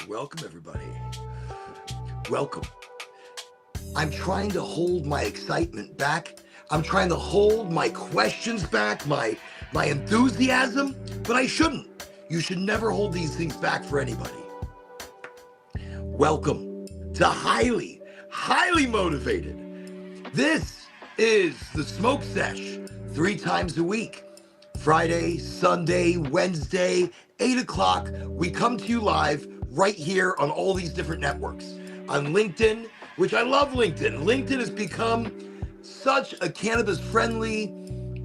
Welcome, everybody. Welcome. I'm trying to hold my excitement back. I'm trying to hold my questions back, my enthusiasm, but I shouldn't. You should never hold these things back for anybody. Welcome to highly motivated. This is the Smoke Sesh, 3 times a week. Friday, Sunday, Wednesday, 8 o'clock. We come to you live right here on all these different networks. On LinkedIn, which I love LinkedIn. LinkedIn has become such a cannabis-friendly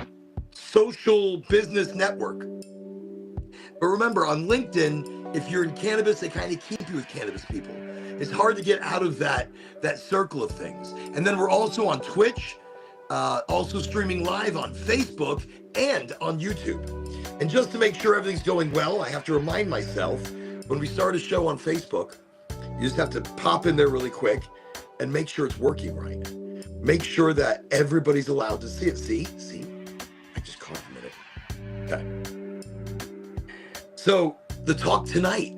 social business network. But remember, on LinkedIn, if you're in cannabis, they kind of keep you with cannabis people. It's hard to get out of that circle of things. And then we're also on Twitch, also streaming live on Facebook and on YouTube. And just to make sure everything's going well, I have to remind myself, when we start a show on Facebook, you just have to pop in there really quick and make sure it's working right. Make sure that everybody's allowed to see it. See? I just caught a minute. Okay. So the talk tonight,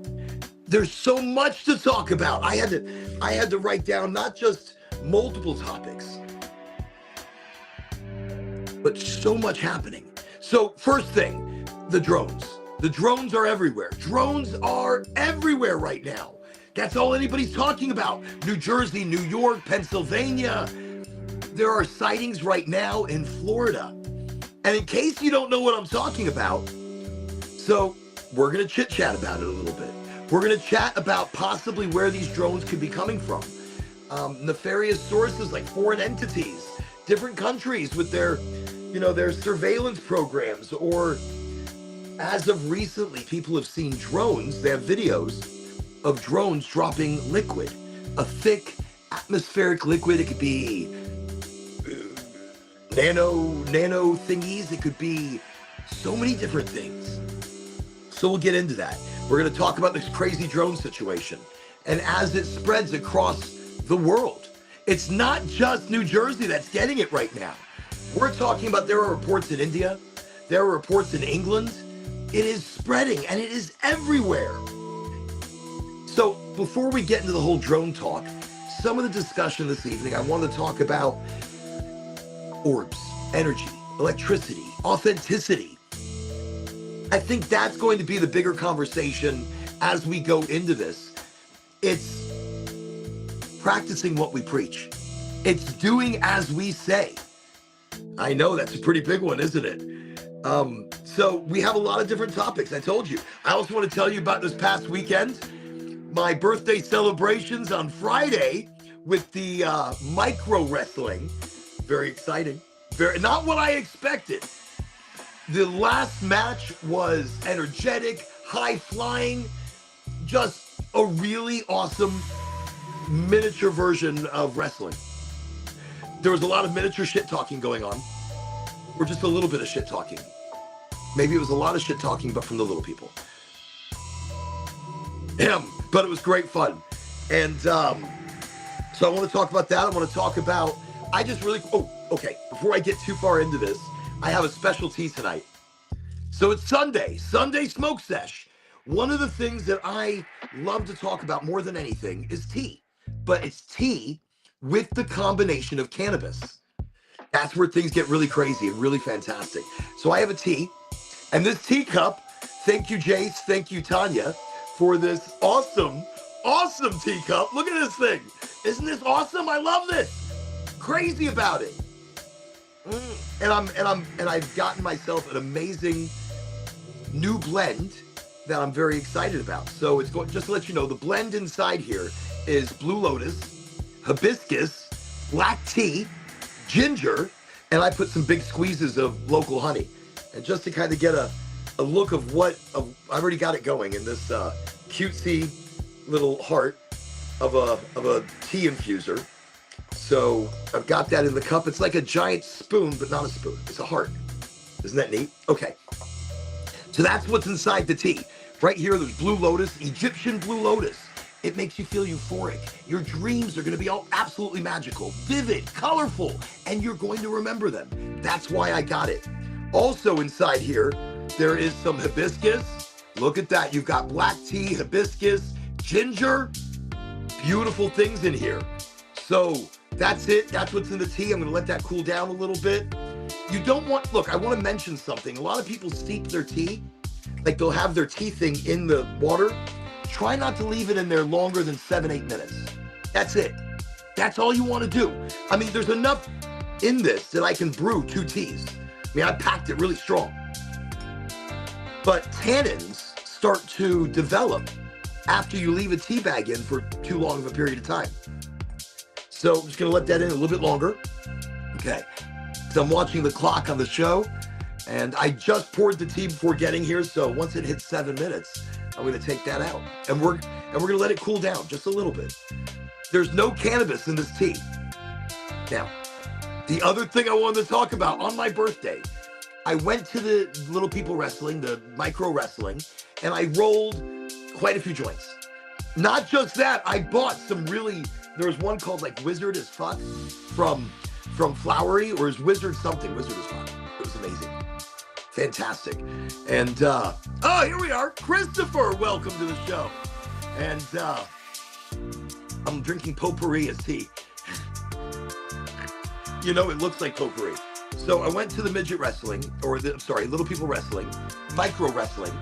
there's so much to talk about. I had to write down not just multiple topics, but so much happening. So first thing, the drones. The drones are everywhere. Drones are everywhere right now. That's all anybody's talking about. New Jersey, New York, Pennsylvania. There are sightings right now in Florida. And in case you don't know what I'm talking about, so we're going to chit chat about it a little bit. We're going to chat about possibly where these drones could be coming from. Nefarious sources like foreign entities, different countries with their surveillance programs, or as of recently, people have seen drones. They have videos of drones dropping liquid, a thick atmospheric liquid. It could be nano thingies. It could be so many different things. So we'll get into that. We're going to talk about this crazy drone situation. And as it spreads across the world, it's not just New Jersey that's getting it right now. We're talking about, there are reports in India, there are reports in England. It is spreading and it is everywhere. So before we get into the whole drone talk, some of the discussion this evening, I want to talk about orbs, energy, electricity, authenticity. I think that's going to be the bigger conversation as we go into this. It's practicing what we preach. It's doing as we say. I know that's a pretty big one, isn't it? So we have a lot of different topics. I told you. I also want to tell you about this past weekend, my birthday celebrations on Friday with the micro wrestling. Very exciting. Not what I expected. The last match was energetic, high flying, just a really awesome miniature version of wrestling. There was a lot of miniature shit talking going on, or just a little bit of shit talking. Maybe it was a lot of shit talking, but from the little people. But it was great fun. And so I want to talk about that. I want to talk about, okay, before I get too far into this, I have a special tea tonight. So it's Sunday Smoke Sesh. One of the things that I love to talk about more than anything is tea, but it's tea with the combination of cannabis. That's where things get really crazy and really fantastic. So I have a tea, and this teacup, thank you, Jace, thank you, Tanya, for this awesome teacup. Look at this thing. Isn't this awesome? I love this. Crazy about it. And I've gotten myself an amazing new blend that I'm very excited about. So it's going, just to let you know, the blend inside here is Blue Lotus, hibiscus, black tea, ginger, and I put some big squeezes of local honey. And just to kind of get a look of I've already got it going in this cutesy little heart of a tea infuser. So I've got that in the cup. It's like a giant spoon, but not a spoon. It's a heart. Isn't that neat? Okay. So that's what's inside the tea. Right here, there's Blue Lotus, Egyptian Blue Lotus. It makes you feel euphoric. Your dreams are going to be all absolutely magical, vivid, colorful, and you're going to remember them. That's why I got it. Also inside here, there is some hibiscus. Look at that. You've got black tea, hibiscus, ginger, beautiful things in here. So that's it. That's what's in the tea. I'm going to let that cool down a little bit. You don't want, look, I want to mention something. A lot of people steep their tea, like they'll have their tea thing in the water. Try not to leave it in there longer than 7-8 minutes. That's it. That's all you want to do. I mean, there's enough in this that I can brew 2 teas. I mean, I packed it really strong. But tannins start to develop after you leave a tea bag in for too long of a period of time. So I'm just going to let that in a little bit longer. Okay. So I'm watching the clock on the show, and I just poured the tea before getting here. So once it hits 7 minutes, I'm going to take that out, and we're going to let it cool down just a little bit. There's no cannabis in this tea. Now, the other thing I wanted to talk about on my birthday, I went to the Little People Wrestling, the micro wrestling, and I rolled quite a few joints. Not just that, I bought some really, there was one called like Wizard as Fuck from Flowery, or is Wizard something, Wizard as Fuck. It was amazing. Fantastic. And, oh, here we are. Christopher, welcome to the show. And I'm drinking potpourri as tea. You know, it looks like potpourri. So I went to the midget wrestling, or Little People Wrestling, micro wrestling,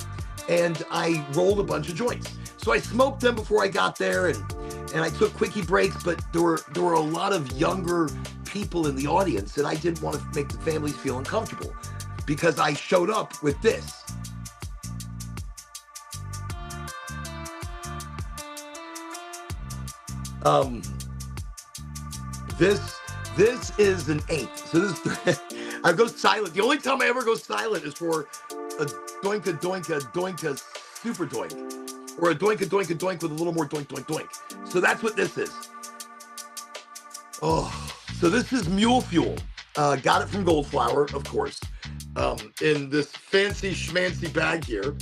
and I rolled a bunch of joints. So I smoked them before I got there, and I took quickie breaks, but there were a lot of younger people in the audience, and I didn't want to make the families feel uncomfortable because I showed up with this. This is an 8. So this I go silent. The only time I ever go silent is for a doinka doinka doinka super doink, or a doinka doinka doink with a little more doink doink doink. So that's what this is. Oh, so this is Mule Fuel. Got it from Goldflower, of course, in this fancy schmancy bag here.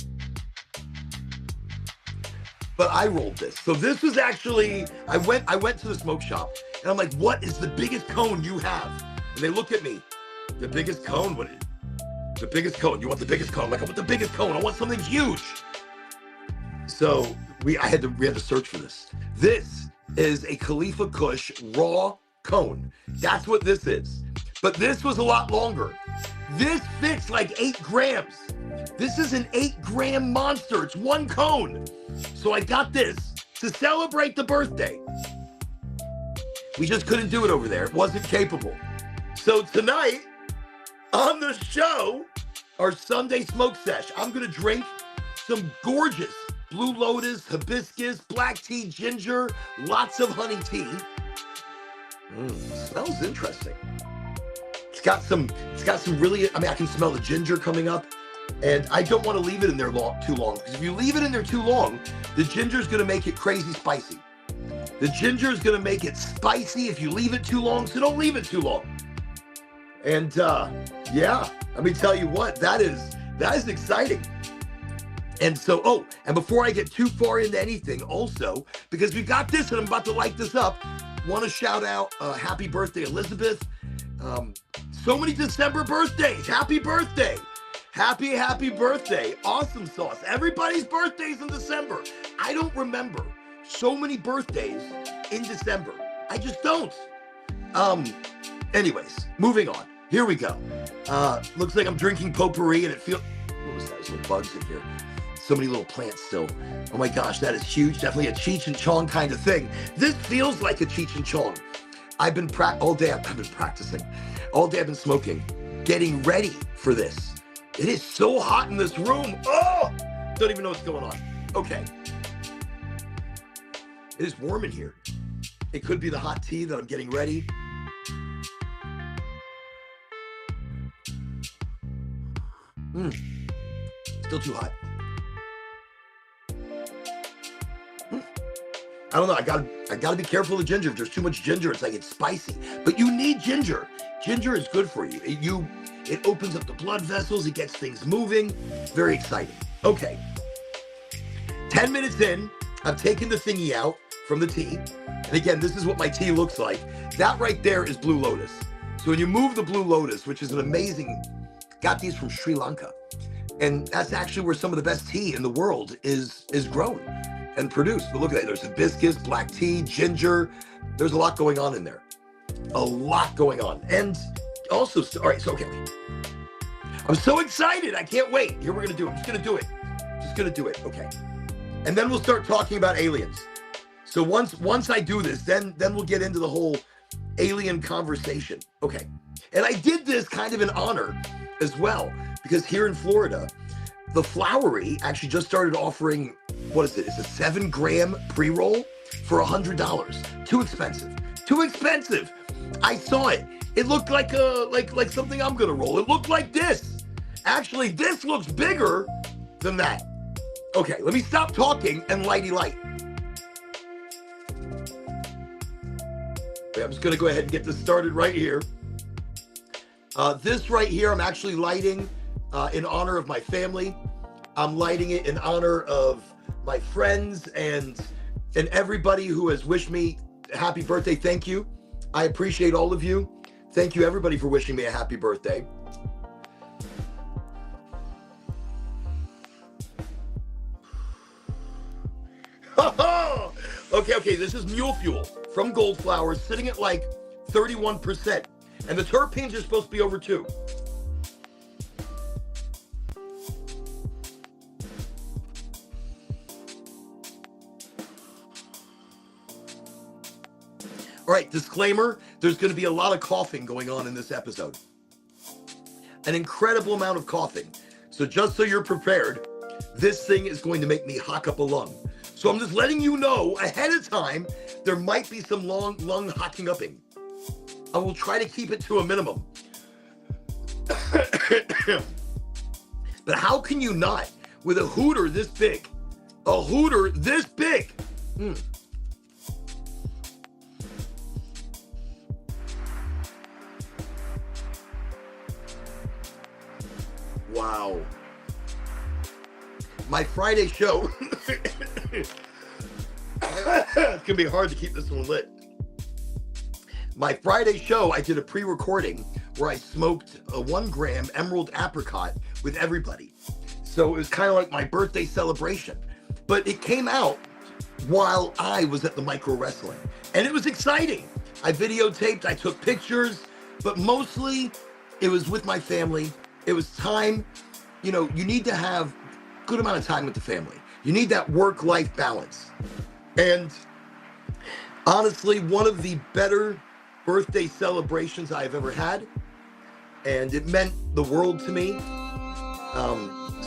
But I rolled this. So this was actually, I went to the smoke shop, and I'm like, what is the biggest cone you have? And they look at me, the biggest cone? What is it? The biggest cone. You want the biggest cone? I'm like, I want the biggest cone. I want something huge. So we had to search for this. This is a Khalifa Kush raw cone. That's what this is. But this was a lot longer. This fits like 8 grams. This is an 8-gram monster. It's 1 cone. So I got this to celebrate the birthday. We just couldn't do it over there. It wasn't capable. So tonight on the show, our Sunday smoke sesh, I'm going to drink some gorgeous Blue Lotus, hibiscus, black tea, ginger, lots of honey tea. Smells interesting. It's got some really, I mean, I can smell the ginger coming up, and I don't want to leave it in there too long, because if you leave it in there too long, the ginger is going to make it crazy spicy. The ginger is going to make it spicy if you leave it too long, so don't leave it too long. And yeah, let me tell you what, that is exciting. And so, oh, and before I get too far into anything, also, because we've got this and I'm about to light this up, want to shout out happy birthday, Elizabeth. So many December birthdays. Happy birthday. Happy birthday. Awesome sauce. Everybody's birthdays in December. I don't remember so many birthdays in December. I just don't. Anyways, moving on. Here we go. Looks like I'm drinking potpourri, and it feels, what was that? There's little bugs in here. So many little plants still. Oh my gosh, that is huge. Definitely a Cheech and Chong kind of thing. This feels like a Cheech and Chong. I've been all day I've been practicing. All day I've been smoking, getting ready for this. It is so hot in this room. Oh, don't even know what's going on. Okay. It is warm in here. It could be the hot tea that I'm getting ready. Still too hot. I don't know. I gotta be careful of the ginger. If there's too much ginger, it's like it's spicy. But you need ginger. Ginger is good for you. It opens up the blood vessels. It gets things moving. Very exciting. Okay. 10 minutes in, I've taken the thingy out from the tea. And again, this is what my tea looks like. That right there is Blue Lotus. So when you move the Blue Lotus, which is an amazing, got these from Sri Lanka. And that's actually where some of the best tea in the world is grown. and produce. But look at that. There's hibiscus, black tea, ginger. There's a lot going on in there. A lot going on. And also, all right, so, okay. I'm so excited. I can't wait. Here we're going to do it. I'm just going to do it. Just going to do it. Okay. And then we'll start talking about aliens. So once I do this, then we'll get into the whole alien conversation. Okay. And I did this kind of in honor as well, because here in Florida, the Flowery actually just started offering, what is it? It's a 7-gram pre-roll for $100. Too expensive. Too expensive. I saw it. It looked like like something I'm gonna roll. It looked like this. Actually, this looks bigger than that. Okay, let me stop talking and lighty light. Okay, I'm just gonna go ahead and get this started right here. This right here, I'm actually lighting in honor of my family. I'm lighting it in honor of my friends and everybody who has wished me a happy birthday. Thank you. I appreciate all of you. Thank you, everybody, for wishing me a happy birthday. Okay, this is Mule Fuel from Goldflower, sitting at like 31%. And the terpenes are supposed to be over 2. All right, disclaimer, there's going to be a lot of coughing going on in this episode. An incredible amount of coughing. So just so you're prepared, this thing is going to make me hock up a lung. So I'm just letting you know ahead of time, there might be some lung hocking upping. I will try to keep it to a minimum. But how can you not, with a hooter this big? A hooter this big? Wow. My Friday show. It's going to be hard to keep this one lit. My Friday show, I did a pre-recording where I smoked a 1-gram emerald apricot with everybody. So it was kind of like my birthday celebration. But it came out while I was at the micro wrestling. And it was exciting. I videotaped, I took pictures, but mostly it was with my family. It was time. You know, you need to have a good amount of time with the family. You need that work-life balance. And honestly, one of the better birthday celebrations I've ever had, and it meant the world to me.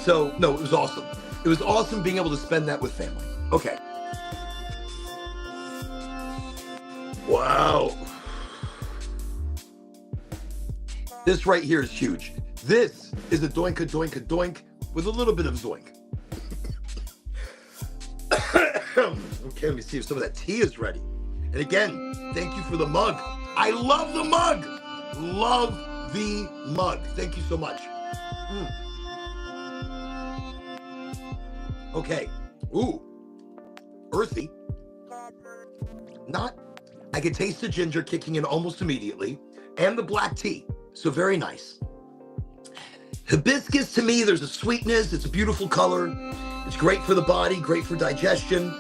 So no, it was awesome. It was awesome being able to spend that with family. Okay. Wow. This right here is huge. This is a doink with a little bit of zoink. Okay, let me see if some of that tea is ready. And again, thank you for the mug. I love the mug. Love the mug. Thank you so much. Okay. Ooh. Earthy. Not. I can taste the ginger kicking in almost immediately. And the black tea. So very nice. Hibiscus, to me, there's a sweetness. It's a beautiful color. It's great for the body, great for digestion.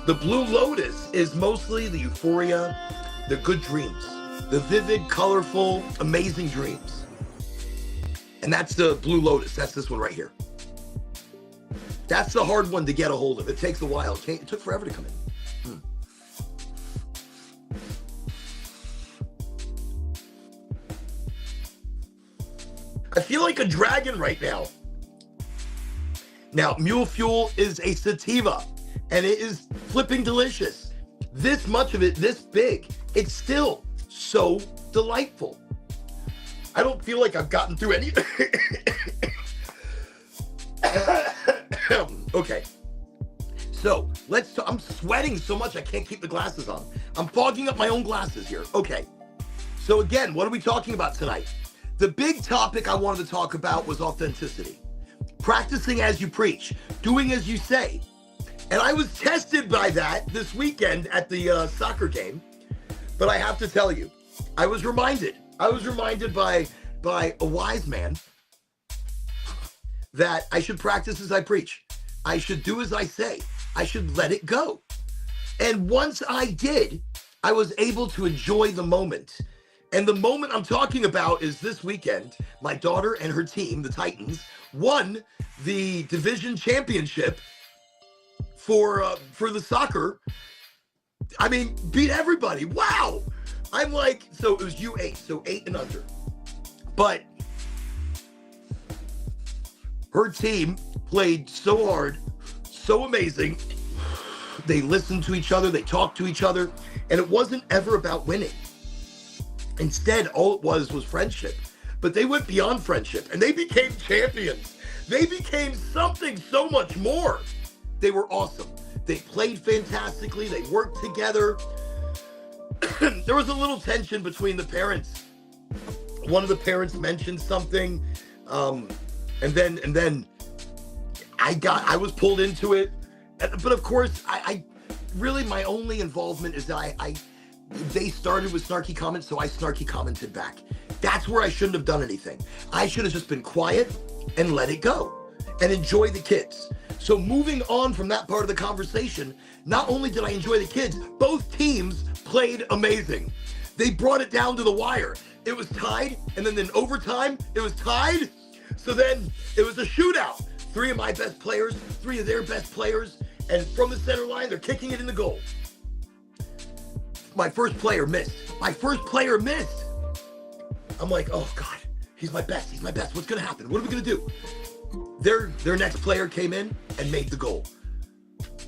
The blue lotus is mostly the euphoria, the good dreams, the vivid, colorful, amazing dreams. And that's the blue lotus. That's this one right here. That's the hard one to get a hold of. It takes a while. It took forever to come in. I feel like a dragon right now. Now, Mule Fuel is a sativa, and it is flipping delicious. This much of it, this big, it's still so delightful. I don't feel like I've gotten through any. Okay. So, I'm sweating so much I can't keep the glasses on. I'm fogging up my own glasses here. Okay. So again, what are we talking about tonight? The big topic I wanted to talk about was authenticity. Practicing as you preach, doing as you say. And I was tested by that this weekend at the soccer game. But I have to tell you, I was reminded by a wise man that I should practice as I preach. I should do as I say. I should let it go. And once I did, I was able to enjoy the moment. And the moment I'm talking about is this weekend. My daughter and her team, the Titans, won the division championship for the soccer. I mean, beat everybody. Wow. I'm like, so it was U8, so 8 and under. But her team played so hard, so amazing. They listened to each other, they talked to each other, and it wasn't ever about winning. Instead, all it was friendship. But they went beyond friendship, and they became champions. They became something so much more. They were awesome. They played fantastically. They worked together. There was a little tension between the parents. One of the parents mentioned something, and then I was pulled into it. But of course, I really, my only involvement is that they started with snarky comments, so I snarky commented back. That's where I shouldn't have done anything. I should have just been quiet and let it go and enjoy the kids. So moving on from that part of the conversation, not only did I enjoy the kids, both teams played amazing. They brought it down to the wire. It was tied, and then in overtime, it was tied. So then it was a shootout. 3 of my best players, 3 of their best players, and from the center line, they're kicking it in the goal. My first player missed. I'm like, oh God, he's my best. What's gonna happen? What are we gonna do? Their next player came in and made the goal.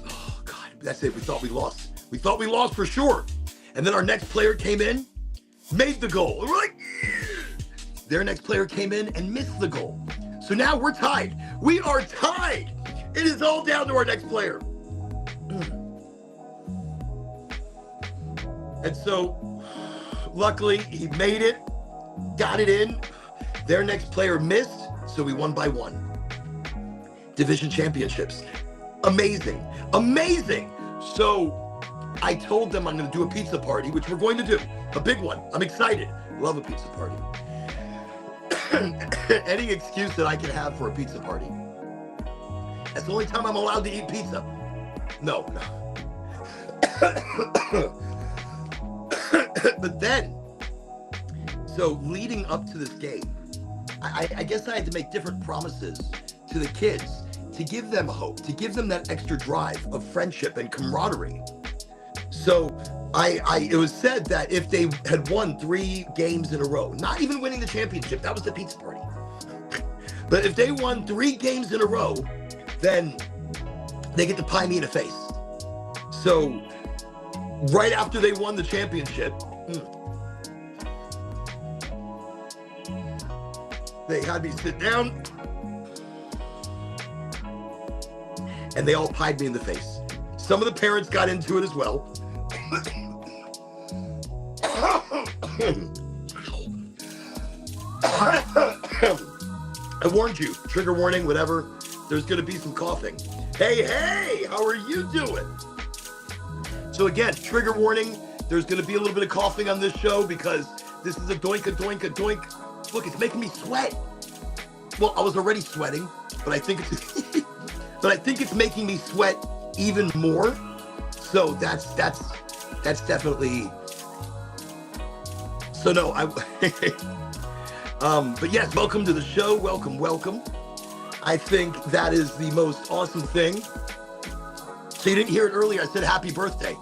Oh God, that's it. We thought we lost. We thought we lost for sure. And then our next player came in, made the goal. And we're like, their next player came in and missed the goal. So now we're tied. We are tied. It is all down to our next player. And so, luckily, he made it, got it in. Their next player missed, so we won by 1. Division championships. Amazing. So, I told them I'm going to do a pizza party, which we're going to do. A big one. I'm excited. Love a pizza party. Any excuse that I can have for a pizza party. That's the only time I'm allowed to eat pizza. No. But then, so leading up to this game, I guess I had to make different promises to the kids to give them hope, to give them that extra drive of friendship and camaraderie. So it was said that if they had won 3 games in a row, not even winning the championship, that was the pizza party. But if they won 3 games in a row, then they get to pie me in the face. So right after they won the championship, they had me sit down and they all pied me in the face. Some of the parents got into it as well. I warned you, trigger warning, whatever. There's gonna be some coughing. Hey, how are you doing? So again, trigger warning, there's gonna be a little bit of coughing on this show because this is a doink. Look, it's making me sweat. Well, I was already sweating, but I think it's making me sweat even more. So that's definitely. So no, but yes, welcome to the show. Welcome. I think that is the most awesome thing. So you didn't hear it earlier. I said happy birthday.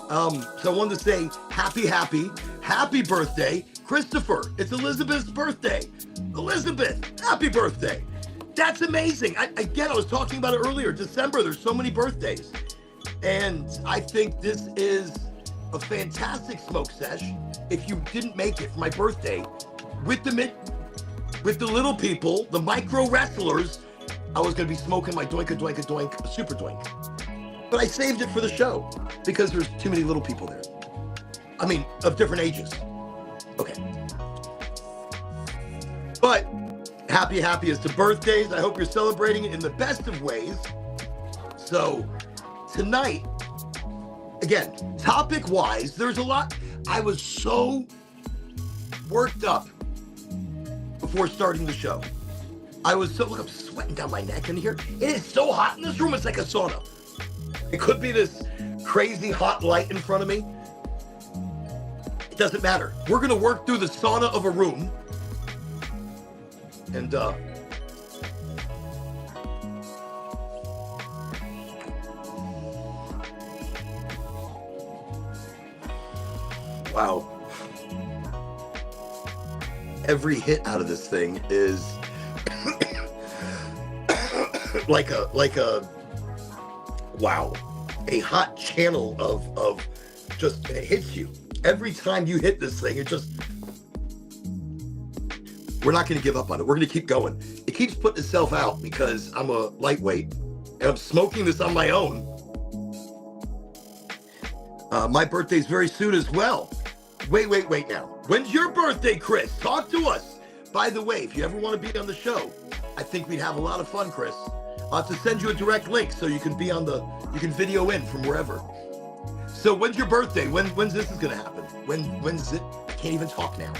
So I wanted to say happy birthday, Christopher. It's Elizabeth's birthday. Elizabeth, happy birthday. That's amazing. I was talking about it earlier. December, there's so many birthdays. And I think this is a fantastic smoke sesh. If you didn't make it for my birthday, with the little people, the micro wrestlers, I was going to be smoking my doink, super doink. But I saved it for the show because there's too many little people there. I mean, of different ages. Okay. But happy as to birthdays. I hope you're celebrating it in the best of ways. So tonight, again, topic-wise, there's a lot. I was so worked up before starting the show. Look, I'm sweating down my neck in here. It is so hot in this room, it's like a sauna. It could be this crazy hot light in front of me. It doesn't matter. We're going to work through the sauna of a room. And, wow. Every hit out of this thing is like a wow, a hot channel of just, it hits you. Every time you hit this thing, it just, we're not going to give up on it. We're going to keep going. It keeps putting itself out because I'm a lightweight and I'm smoking this on my own. My birthday's very soon as well. Wait now. When's your birthday, Chris? Talk to us. By the way, if you ever want to be on the show, I think we'd have a lot of fun, Chris. I'll have to send you a direct link so you can be on you can video in from wherever. So when's your birthday? When's this is going to happen? When's it? I can't even talk now.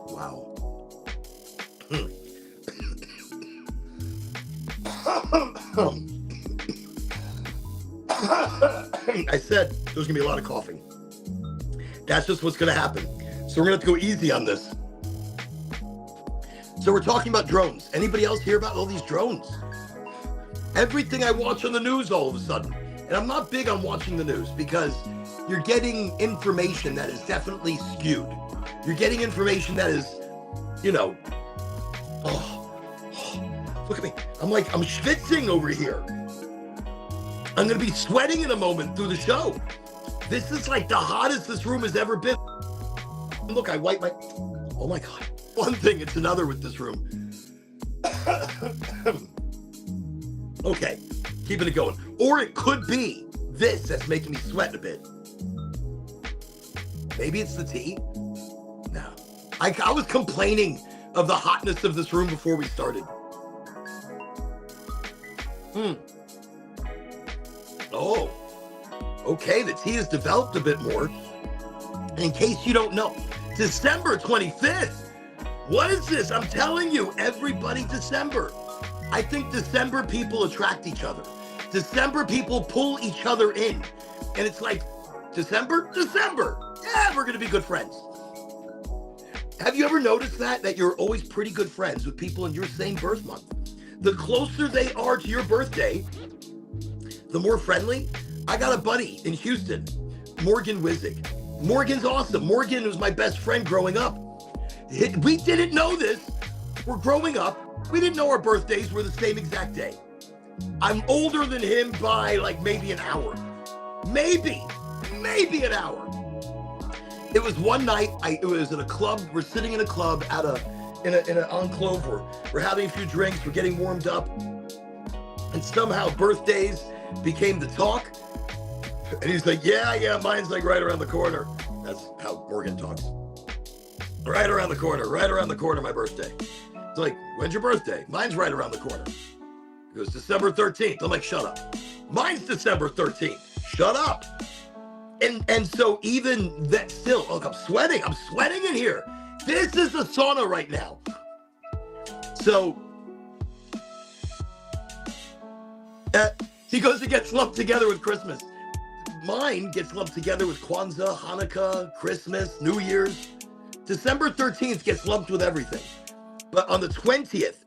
Wow. I said there's gonna be a lot of coughing. That's just what's gonna happen. So we're gonna have to go easy on this. So we're talking about drones. Anybody else hear about all these drones? Everything I watch on the news all of a sudden. And I'm not big on watching the news because you're getting information that is definitely skewed. You're getting information that is, you know, look at me. I'm schwitzing over here. I'm going to be sweating in a moment through the show. This is like the hottest this room has ever been. Look, I wipe my, oh my God. One thing, it's another with this room. Okay, keeping it going. Or it could be this that's making me sweat a bit. Maybe it's the tea? No. I was complaining of the hotness of this room before we started. Oh, okay, the tea has developed a bit more. And in case you don't know, December 25th. What is this? I'm telling you, everybody, December. I think December people attract each other. December people pull each other in. And it's like, December? Yeah, we're going to be good friends. Have you ever noticed that you're always pretty good friends with people in your same birth month? The closer they are to your birthday, the more friendly. I got a buddy in Houston, Morgan Wizig. Morgan's awesome. Morgan was my best friend growing up. We didn't know this. We're growing up. We didn't know our birthdays were the same exact day. I'm older than him by like maybe an hour. Maybe an hour. It was one night, it was at a club. We're sitting in a club in an enclave. We're having a few drinks. We're getting warmed up. And somehow birthdays became the talk. And he's like, yeah, mine's like right around the corner. That's how Morgan talks. Right around the corner, my birthday. It's like, when's your birthday? Mine's right around the corner. He goes, December 13th. I'm like, shut up. Mine's December 13th. Shut up. And so even that still, look, I'm sweating in here. This is a sauna right now. So he goes, it gets lumped together with Christmas. Mine gets lumped together with Kwanzaa, Hanukkah, Christmas, New Year's. December 13th gets lumped with everything. But on the 20th,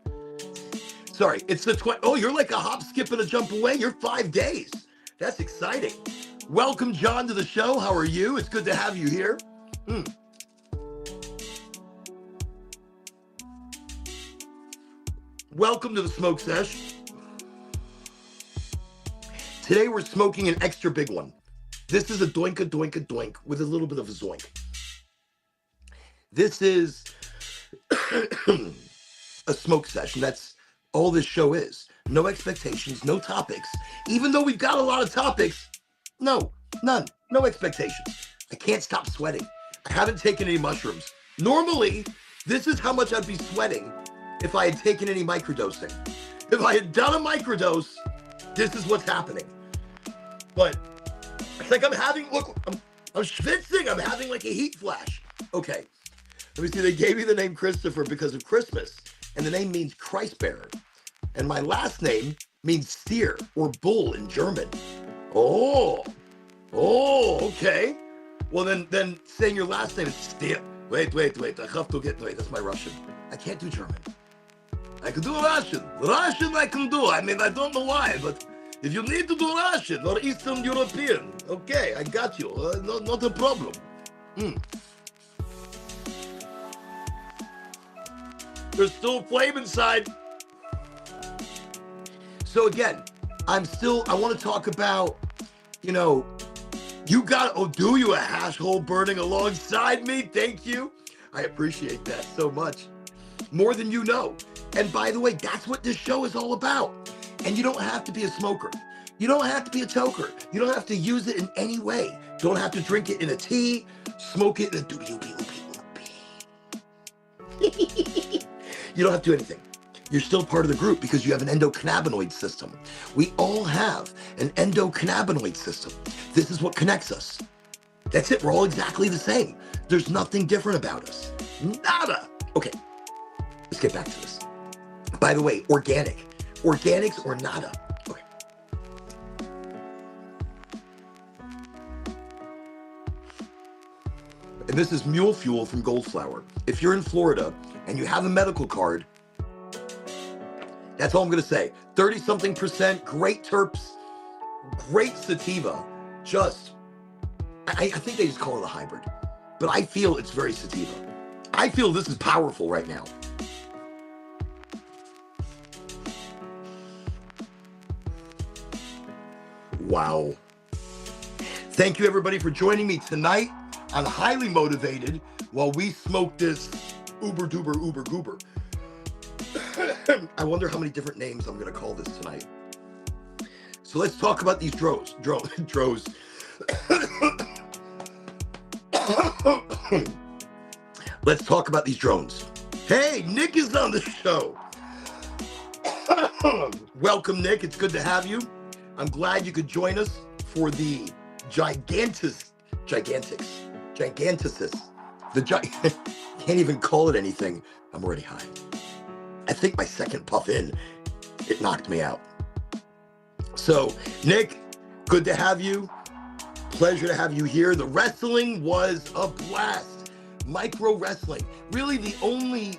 sorry, it's the 20th. Oh, you're like a hop, skip, and a jump away. You're 5 days. That's exciting. Welcome, John, to the show. How are you? It's good to have you here. Welcome to the Smoke Sesh. Today we're smoking an extra big one. This is a doink with a little bit of a zoink. This is a smoke session. That's all this show is. No expectations, no topics. Even though we've got a lot of topics, none, no expectations. I can't stop sweating. I haven't taken any mushrooms. Normally, this is how much I'd be sweating if I had taken any microdosing. If I had done a microdose, this is what's happening. But it's like I'm having, look, I'm schwitzing. I'm having like a heat flash. Okay. Let me see. They gave me the name Christopher because of Christmas, and the name means Christ bearer. And my last name means steer or bull in German. Oh, okay. Well, then saying your last name is steer. Wait. I have to get, wait, that's my Russian. I can't do German. I can do Russian. Russian I can do. I mean, I don't know why, but if you need to do Russian or Eastern European, okay, I got you. Not a problem. There's still flame inside. So again, I want to talk about, you do you a hash hole burning alongside me? Thank you. I appreciate that so much. More than you know. And by the way, that's what this show is all about. And you don't have to be a smoker. You don't have to be a toker. You don't have to use it in any way. You don't have to drink it in a tea, smoke it in a doobie. You don't have to do anything. You're still part of the group because you have an endocannabinoid system. We all have an endocannabinoid system. This is what connects us. That's it. We're all exactly the same. There's nothing different about us. Nada. Okay, let's get back to this. By the way, organic. Organics or nada. Okay. And this is mule fuel from Goldflower. If you're in Florida and you have a medical card, that's all I'm going to say. 30-something%, great terps, great sativa. I think they just call it a hybrid. But I feel it's very sativa. I feel this is powerful right now. Wow. Thank you, everybody, for joining me tonight. I'm highly motivated while we smoke this uber goober. I wonder how many different names I'm going to call this tonight. So let's talk about these drones. Let's talk about these drones. Hey, Nick is on the show. Welcome, Nick. It's good to have you. I'm glad you could join us for the giganticis. Can't even call it anything. I'm already high. I think my second puff in, it knocked me out. So, Nick, good to have you. Pleasure to have you here. The wrestling was a blast. Micro wrestling. Really the only,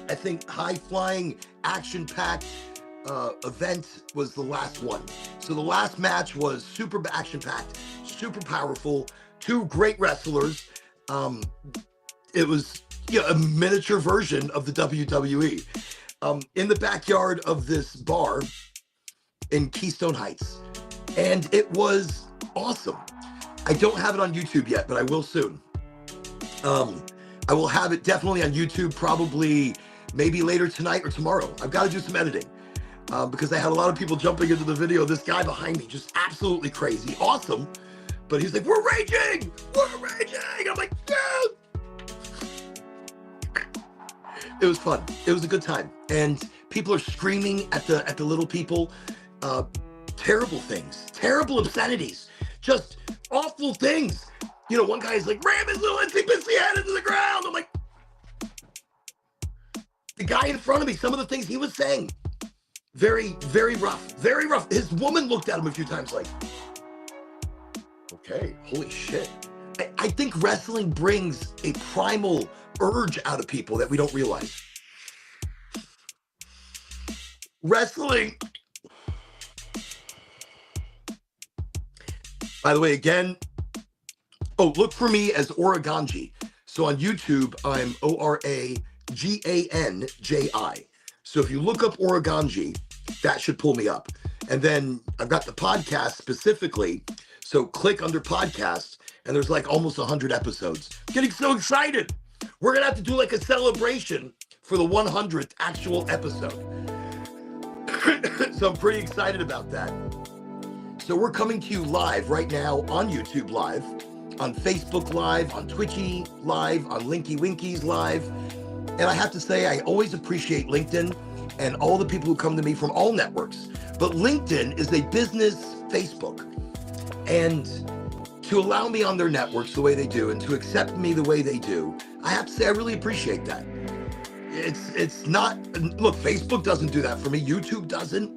I think, high-flying, action-packed event was the last one. So the last match was super action-packed, super powerful, two great wrestlers. It was a miniature version of the WWE in the backyard of this bar in Keystone Heights. And it was awesome. I don't have it on YouTube yet, but I will soon. I will have it definitely on YouTube, probably maybe later tonight or tomorrow. I've got to do some editing because I had a lot of people jumping into the video. This guy behind me, just absolutely crazy. Awesome. But he's like, we're raging. I'm like, dude. It was fun. It was a good time. And people are screaming at the little people. Terrible things, terrible obscenities, just awful things. One guy's like, ram his little itsy-bitsy head into the ground. I'm like, the guy in front of me, some of the things he was saying, very, very rough, very rough. His woman looked at him a few times like, okay, holy shit. I think wrestling brings a primal urge out of people that we don't realize. Wrestling. By the way, again, look for me as Oraganji. So on YouTube, I'm Oraganji. So if you look up Oraganji, that should pull me up. And then I've got the podcast specifically. So click under podcast, and there's like almost 100 episodes. I'm getting so excited. We're going to have to do like a celebration for the 100th actual episode. So I'm pretty excited about that. So we're coming to you live right now on YouTube Live, on Facebook Live, on Twitchy Live, on Linky Winkies Live. And I have to say, I always appreciate LinkedIn and all the people who come to me from all networks. But LinkedIn is a business Facebook. And to allow me on their networks the way they do and to accept me the way they do, I have to say I really appreciate that. It's not, look, Facebook doesn't do that for me. YouTube doesn't.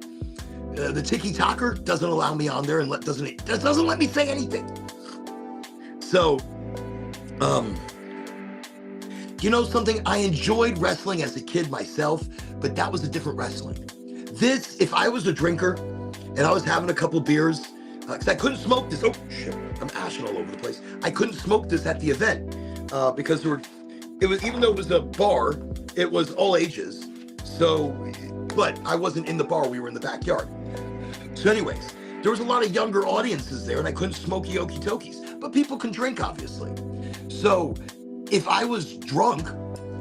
The TikToker doesn't allow me on there and doesn't let me say anything. So, you know something? I enjoyed wrestling as a kid myself, but that was a different wrestling. This, if I was a drinker and I was having a couple beers, because I couldn't smoke this. Oh shit! I'm ashing all over the place. I couldn't smoke this at the event because it was, even though it was a bar, it was all ages. So, but I wasn't in the bar. We were in the backyard. So, anyways, there was a lot of younger audiences there, and I couldn't smoke Yoki Tokis. But people can drink, obviously. So, if I was drunk,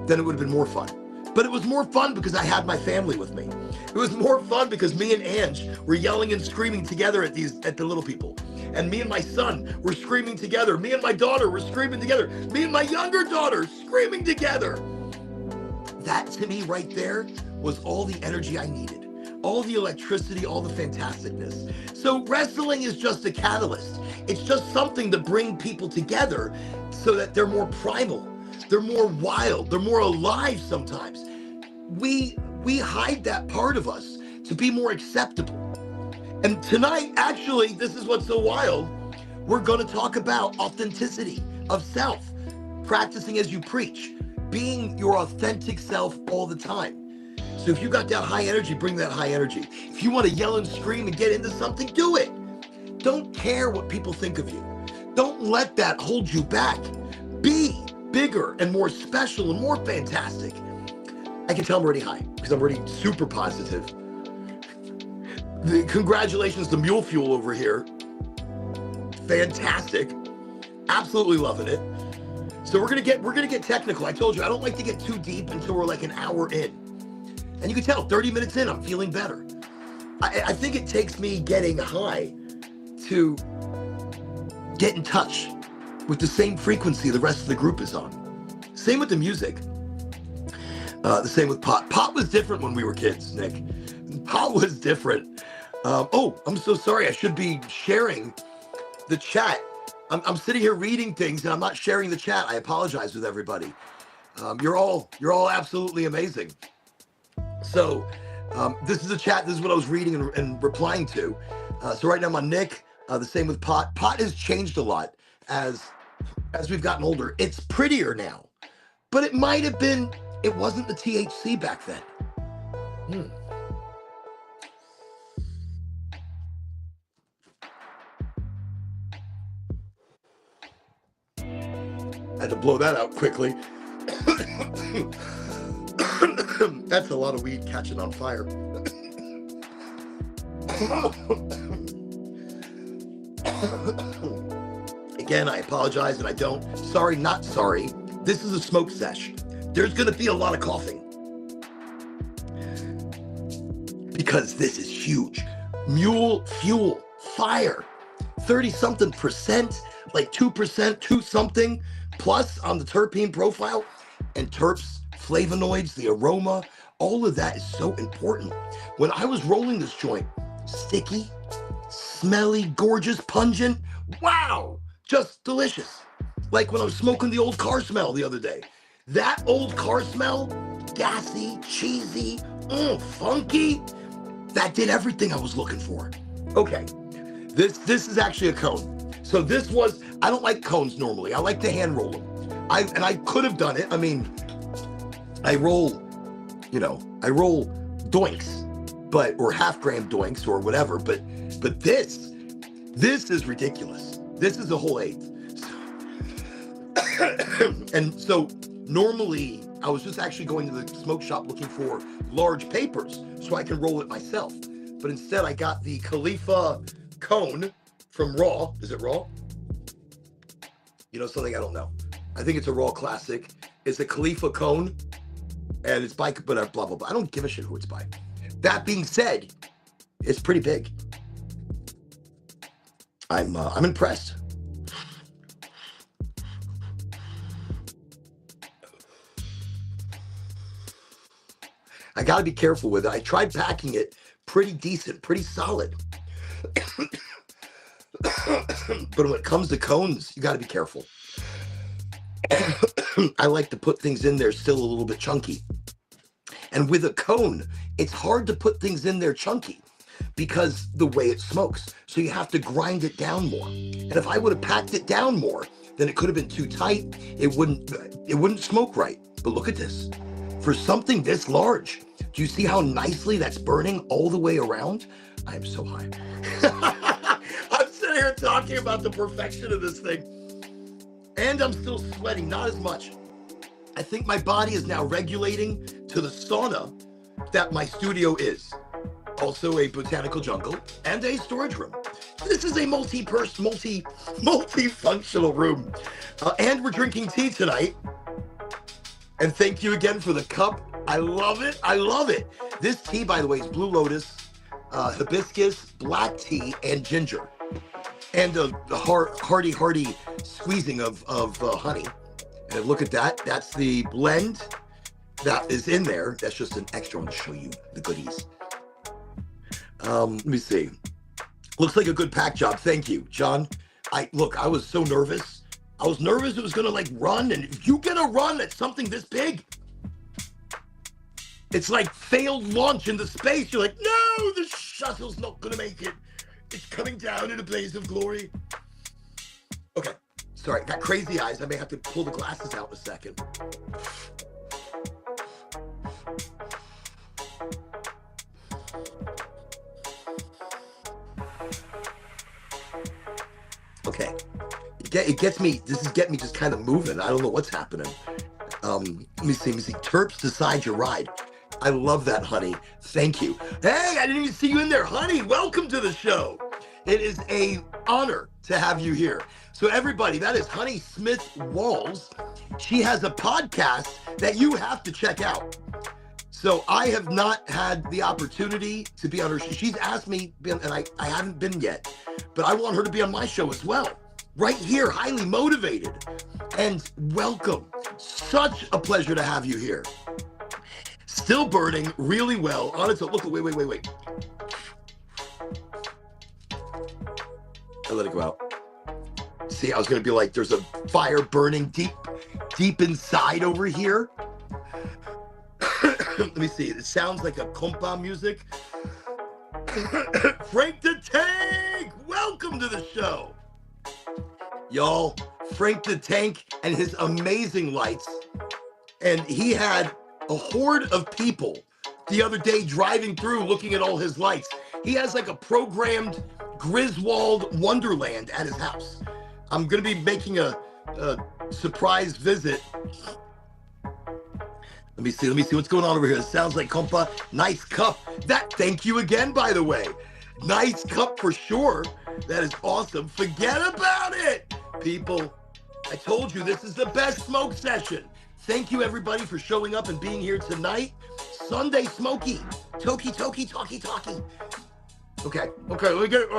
then it would have been more fun. But it was more fun because I had my family with me. It was more fun because me and Ange were yelling and screaming together at the little people. And me and my son were screaming together. Me and my daughter were screaming together. Me and my younger daughter screaming together. That to me right there was all the energy I needed. All the electricity, all the fantasticness. So wrestling is just a catalyst. It's just something to bring people together so that they're more primal. They're more wild. They're more alive sometimes. We hide that part of us to be more acceptable. And tonight, actually, this is what's so wild. We're going to talk about authenticity of self, practicing as you preach, being your authentic self all the time. So if you got that high energy, bring that high energy. If you want to yell and scream and get into something, do it. Don't care what people think of you. Don't let that hold you back. Be bigger and more special and more fantastic. I can tell I'm already high because I'm already super positive. Congratulations to Mule Fuel over here. Fantastic. Absolutely loving it. So we're gonna get technical. I told you I don't like to get too deep until we're like an hour in. And you can tell 30 minutes in, I'm feeling better. I think it takes me getting high to get in touch with the same frequency the rest of the group is on. Same with the music. The same with Pot. Pot was different when we were kids, Nick. Pot was different. Oh, I'm so sorry. I should be sharing the chat. I'm sitting here reading things and I'm not sharing the chat. I apologize with everybody. You're all absolutely amazing. So this is the chat. This is what I was reading and replying to. So right now I'm on Nick. The same with Pot. Pot has changed a lot as we've gotten older. It's prettier now, but it might have been. It wasn't the THC back then. I had to blow that out quickly. That's a lot of weed catching on fire. Again, I apologize and I don't. Sorry, not sorry. This is a smoke sesh. There's going to be a lot of coughing because this is huge. Mule Fuel, fire, 30-something%, like 2%, 2-something plus on the terpene profile, and terps, flavonoids, the aroma, all of that is so important. When I was rolling this joint, sticky, smelly, gorgeous, pungent, wow, just delicious. Like when I was smoking the old car smell the other day. That old car smell, gassy, cheesy, funky, that did everything I was looking for. Okay, this is actually a cone. So this was, I don't like cones normally. I like to hand roll them. I could have done it. I mean, I roll doinks, or half-gram doinks or whatever, but this is ridiculous. This is a whole eighth. And so normally I was just actually going to the smoke shop looking for large papers so I can roll it myself. But instead I got the Khalifa cone from Raw. Is it Raw? You know something? I don't know. I think it's a Raw classic. It's a Khalifa cone and it's by, but blah, blah, blah. I don't give a shit who it's by. That being said, it's pretty big. I'm impressed. I got to be careful with it. I tried packing it pretty decent, pretty solid. But when it comes to cones, you got to be careful. I like to put things in there still a little bit chunky. And with a cone, it's hard to put things in there chunky because the way it smokes. So you have to grind it down more. And if I would have packed it down more, then it could have been too tight. It wouldn't smoke right. But look at this. For something this large, do you see how nicely that's burning all the way around? I am so high. I'm sitting here talking about the perfection of this thing. And I'm still sweating, not as much. I think my body is now regulating to the sauna that my studio is. Also a botanical jungle and a storage room. This is a multi-functional room. And we're drinking tea tonight. And thank you again for the cup. I love it. I love it. This tea, by the way, is Blue Lotus, hibiscus, black tea, and ginger. And the hearty squeezing of honey. And look at that. That's the blend that is in there. That's just an extra one to show you the goodies. Let me see. Looks like a good pack job. Thank you, John. I was so nervous. I was nervous it was going to like run. And if you get a run at something this big, it's like failed launch into space. You're like, no, the shuttle's not going to make it. It's coming down in a blaze of glory. Okay. Sorry, got crazy eyes. I may have to pull the glasses out in a second. Okay. It gets me, this is getting me just kind of moving. I don't know what's happening. Let me see. Terps decide your ride. I love that, honey. Thank you. Hey, I didn't even see you in there. Honey, welcome to the show. It is an honor to have you here. So everybody, that is Honey Smith Walls. She has a podcast that you have to check out. So I have not had the opportunity to be on her show. She's asked me, and I haven't been yet, but I want her to be on my show as well. Right here, highly motivated. And welcome. Such a pleasure to have you here. Still burning really well on its own. Look, wait. I let it go out. See, I was going to be like, there's a fire burning deep inside over here. Let me see. It sounds like a compa music. Frank the Tank, welcome to the show. Y'all, Frank the Tank and his amazing lights. And he had a horde of people the other day driving through looking at all his lights. He has like a programmed Griswold Wonderland at his house. I'm going to be making a surprise visit. Let me see what's going on over here. It sounds like compa. Nice cup. Thank you again, by the way. Nice cup for sure. That is awesome. Forget about it, people. I told you this is the best smoke session. Thank you, everybody, for showing up and being here tonight. Sunday Smoky. Talkie. Okay, let me get it.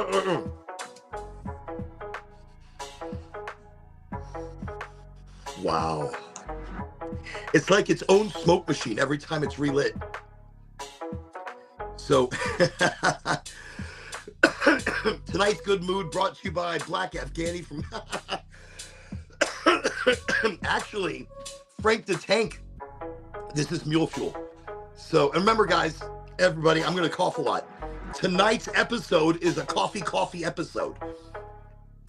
Wow. It's like its own smoke machine every time it's relit. So, tonight's good mood brought to you by Black Afghani from... Actually, Frank the Tank, this is Mule Fuel. So, and remember, guys, everybody, I'm going to cough a lot. Tonight's episode is a coffee episode.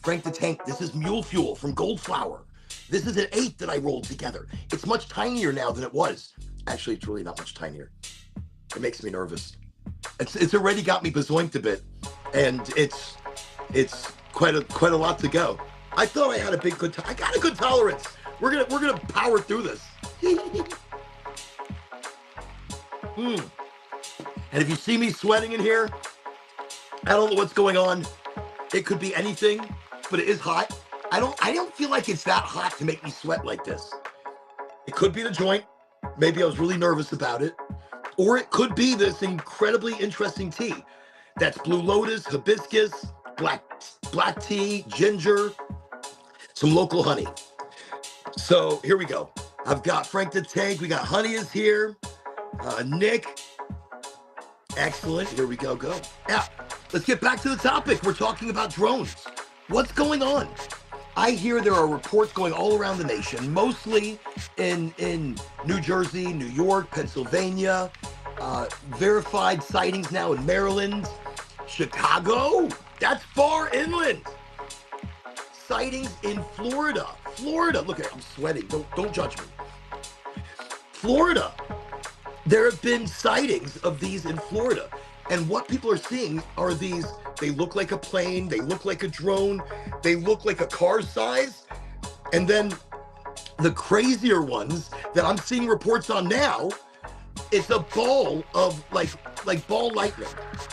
Frank the Tank, this is Mule Fuel from Goldflower. This is an 8 that I rolled together. It's much tinier now than it was. Actually, it's really not much tinier. It makes me nervous. It's already got me bezoinked a bit, and it's quite a lot to go. I thought I had I got a good tolerance. We're gonna power through this. And if you see me sweating in here, I don't know what's going on. It could be anything, but it is hot. I don't feel like it's that hot to make me sweat like this. It could be the joint. Maybe I was really nervous about it. Or it could be this incredibly interesting tea. That's Blue Lotus, hibiscus, black tea, ginger, some local honey. So here we go. I've got Frank the Tank. We got Honey is here. Nick. Excellent. Here we go. Yeah. Let's get back to the topic. We're talking about drones. What's going on? I hear there are reports going all around the nation, mostly in New Jersey, New York, Pennsylvania, verified sightings now in Maryland, Chicago, that's far inland. Sightings in Florida. Look at, I'm sweating, don't judge me. Florida, there have been sightings of these in Florida. And what people are seeing are these, they look like a plane, they look like a drone, they look like a car size. And then the crazier ones that I'm seeing reports on now, it's a ball of like ball lightning.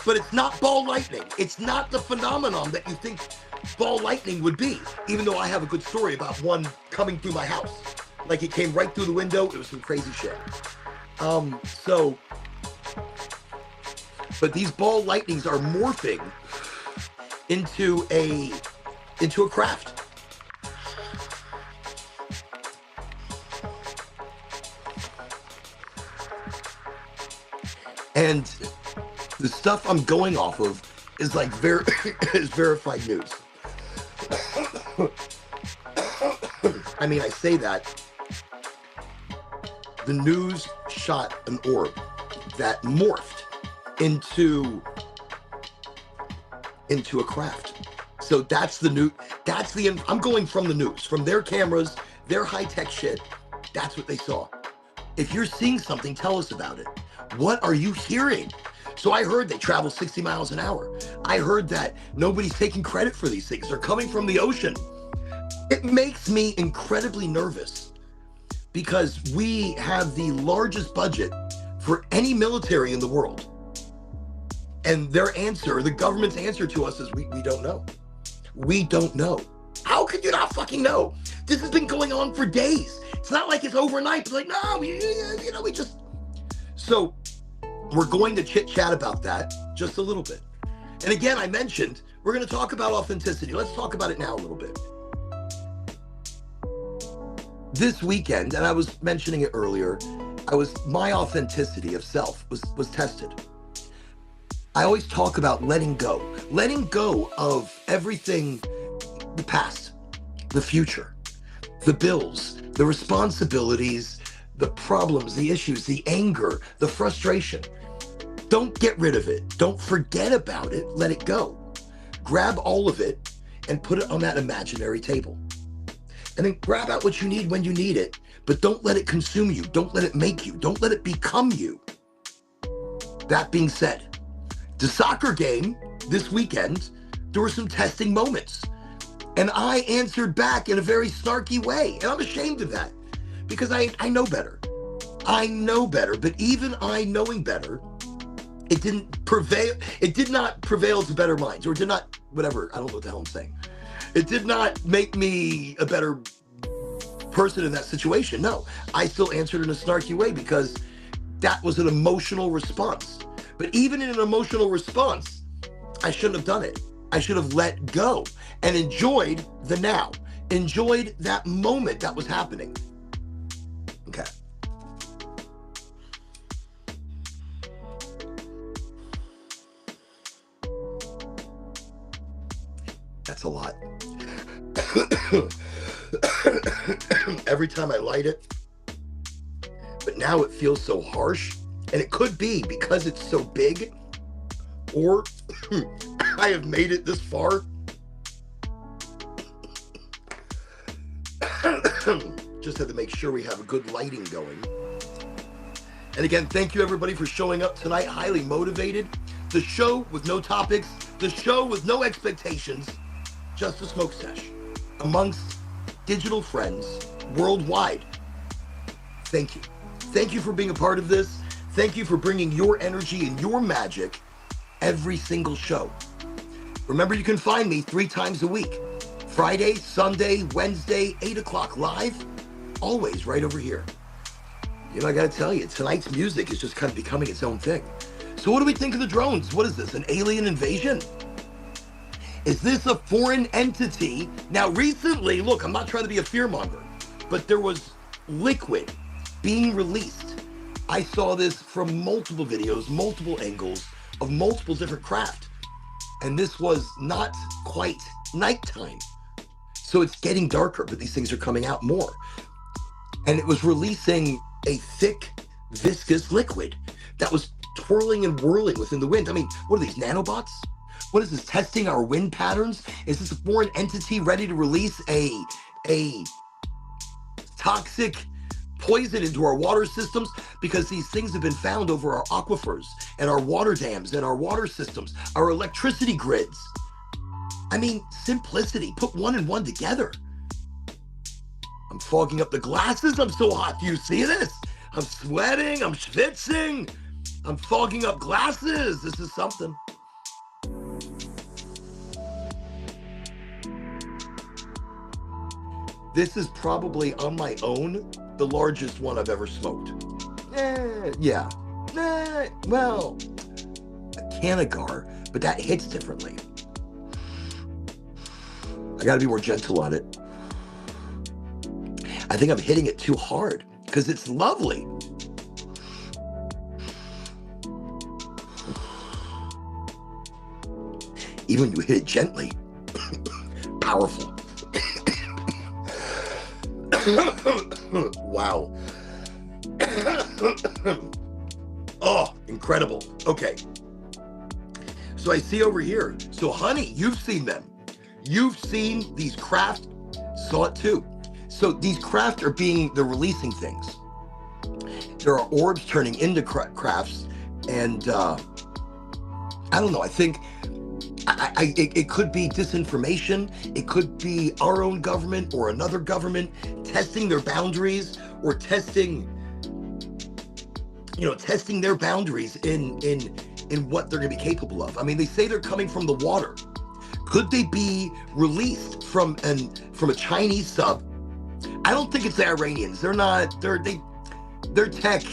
But it's not ball lightning. It's not the phenomenon that you think ball lightning would be, even though I have a good story about one coming through my house. Like it came right through the window. It was some crazy shit. But these ball lightnings are morphing into a craft. And the stuff I'm going off of is like is verified news. I mean, I say that the news shot an orb that morphed into a craft. So that's I'm going from the news, from their cameras, their high-tech shit. That's what they saw. If you're seeing something, tell us about it. What are you hearing? So I heard they travel 60 miles an hour. I heard that nobody's taking credit for these things. They're coming from the ocean. It makes me incredibly nervous because we have the largest budget for any military in the world. And their answer, the government's answer to us is we don't know. We don't know. How could you not fucking know? This has been going on for days. It's not like it's overnight. It's like, no, we just... So we're going to chit chat about that just a little bit. And again, I mentioned, we're going to talk about authenticity. Let's talk about it now a little bit. This weekend, and I was mentioning it earlier, my authenticity of self was tested. I always talk about letting go of everything, the past, the future, the bills, the responsibilities, the problems, the issues, the anger, the frustration. Don't get rid of it. Don't forget about it. Let it go. Grab all of it and put it on that imaginary table. And then grab out what you need when you need it, but don't let it consume you. Don't let it make you. Don't let it become you. That being said, the soccer game this weekend, there were some testing moments. And I answered back in a very snarky way. And I'm ashamed of that because I know better. I know better, but even I knowing better, it didn't prevail. It did not prevail to better minds, or did not, whatever, I don't know what the hell I'm saying. It did not make me a better person in that situation. No, I still answered in a snarky way because that was an emotional response. But even in an emotional response, I shouldn't have done it. I should have let go and enjoyed the now, enjoyed that moment that was happening. Okay. That's a lot. Every time I light it, but now it feels so harsh. And it could be because it's so big, or I have made it this far. Just had to make sure we have a good lighting going. And again, thank you everybody for showing up tonight, highly motivated. The show with no topics, the show with no expectations, just a smoke sesh amongst digital friends worldwide. Thank you. Thank you for being a part of this. Thank you for bringing your energy and your magic every single show. Remember, you can find me 3 times a week. Friday, Sunday, Wednesday, 8 o'clock live, always right over here. You know, I gotta tell you, tonight's music is just kind of becoming its own thing. So what do we think of the drones? What is this, an alien invasion? Is this a foreign entity? Now recently, look, I'm not trying to be a fearmonger, but there was liquid being released. I saw this from multiple videos, multiple angles of multiple different craft. And this was not quite nighttime. So it's getting darker, but these things are coming out more. And it was releasing a thick, viscous liquid that was twirling and whirling within the wind. I mean, what are these, nanobots? What is this, testing our wind patterns? Is this a foreign entity ready to release a toxic poison into our water systems? Because these things have been found over our aquifers and our water dams and our water systems, our electricity grids. I mean, simplicity, put one and one together. I'm fogging up the glasses. I'm so hot. Do you see this? I'm sweating. I'm schwitzing. I'm fogging up glasses. This is something. This is probably on my own the largest one I've ever smoked. Yeah. Well, a Canagar, but that hits differently. I gotta be more gentle on it. I think I'm hitting it too hard because it's lovely. Even when you hit it gently, powerful. Wow. Oh, incredible. Okay. So I see over here. So honey, you've seen them. You've seen these craft, saw it too. So these craft they're releasing things. There are orbs turning into crafts, and I don't know, I think it could be disinformation. It could be our own government or another government testing their boundaries, or testing their boundaries in what they're gonna be capable of. I mean, they say they're coming from the water. Could they be released from a Chinese sub? I don't think it's the Iranians. They're not, their tech,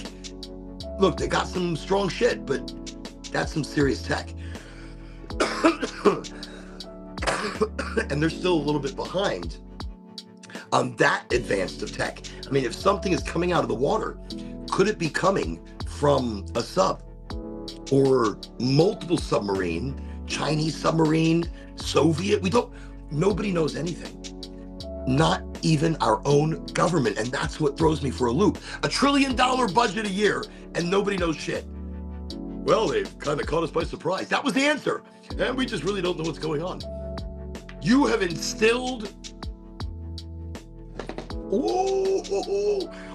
look, they got some strong shit, but that's some serious tech. And they're still a little bit behind on that advanced of tech. I mean, if something is coming out of the water, could it be coming from a sub or multiple submarine, Chinese submarine, Soviet? Nobody knows anything. Not even our own government. And that's what throws me for a loop. $1 trillion budget a year and nobody knows shit. Well, they've kind of caught us by surprise. That was the answer. And we just really don't know what's going on. You have instilled,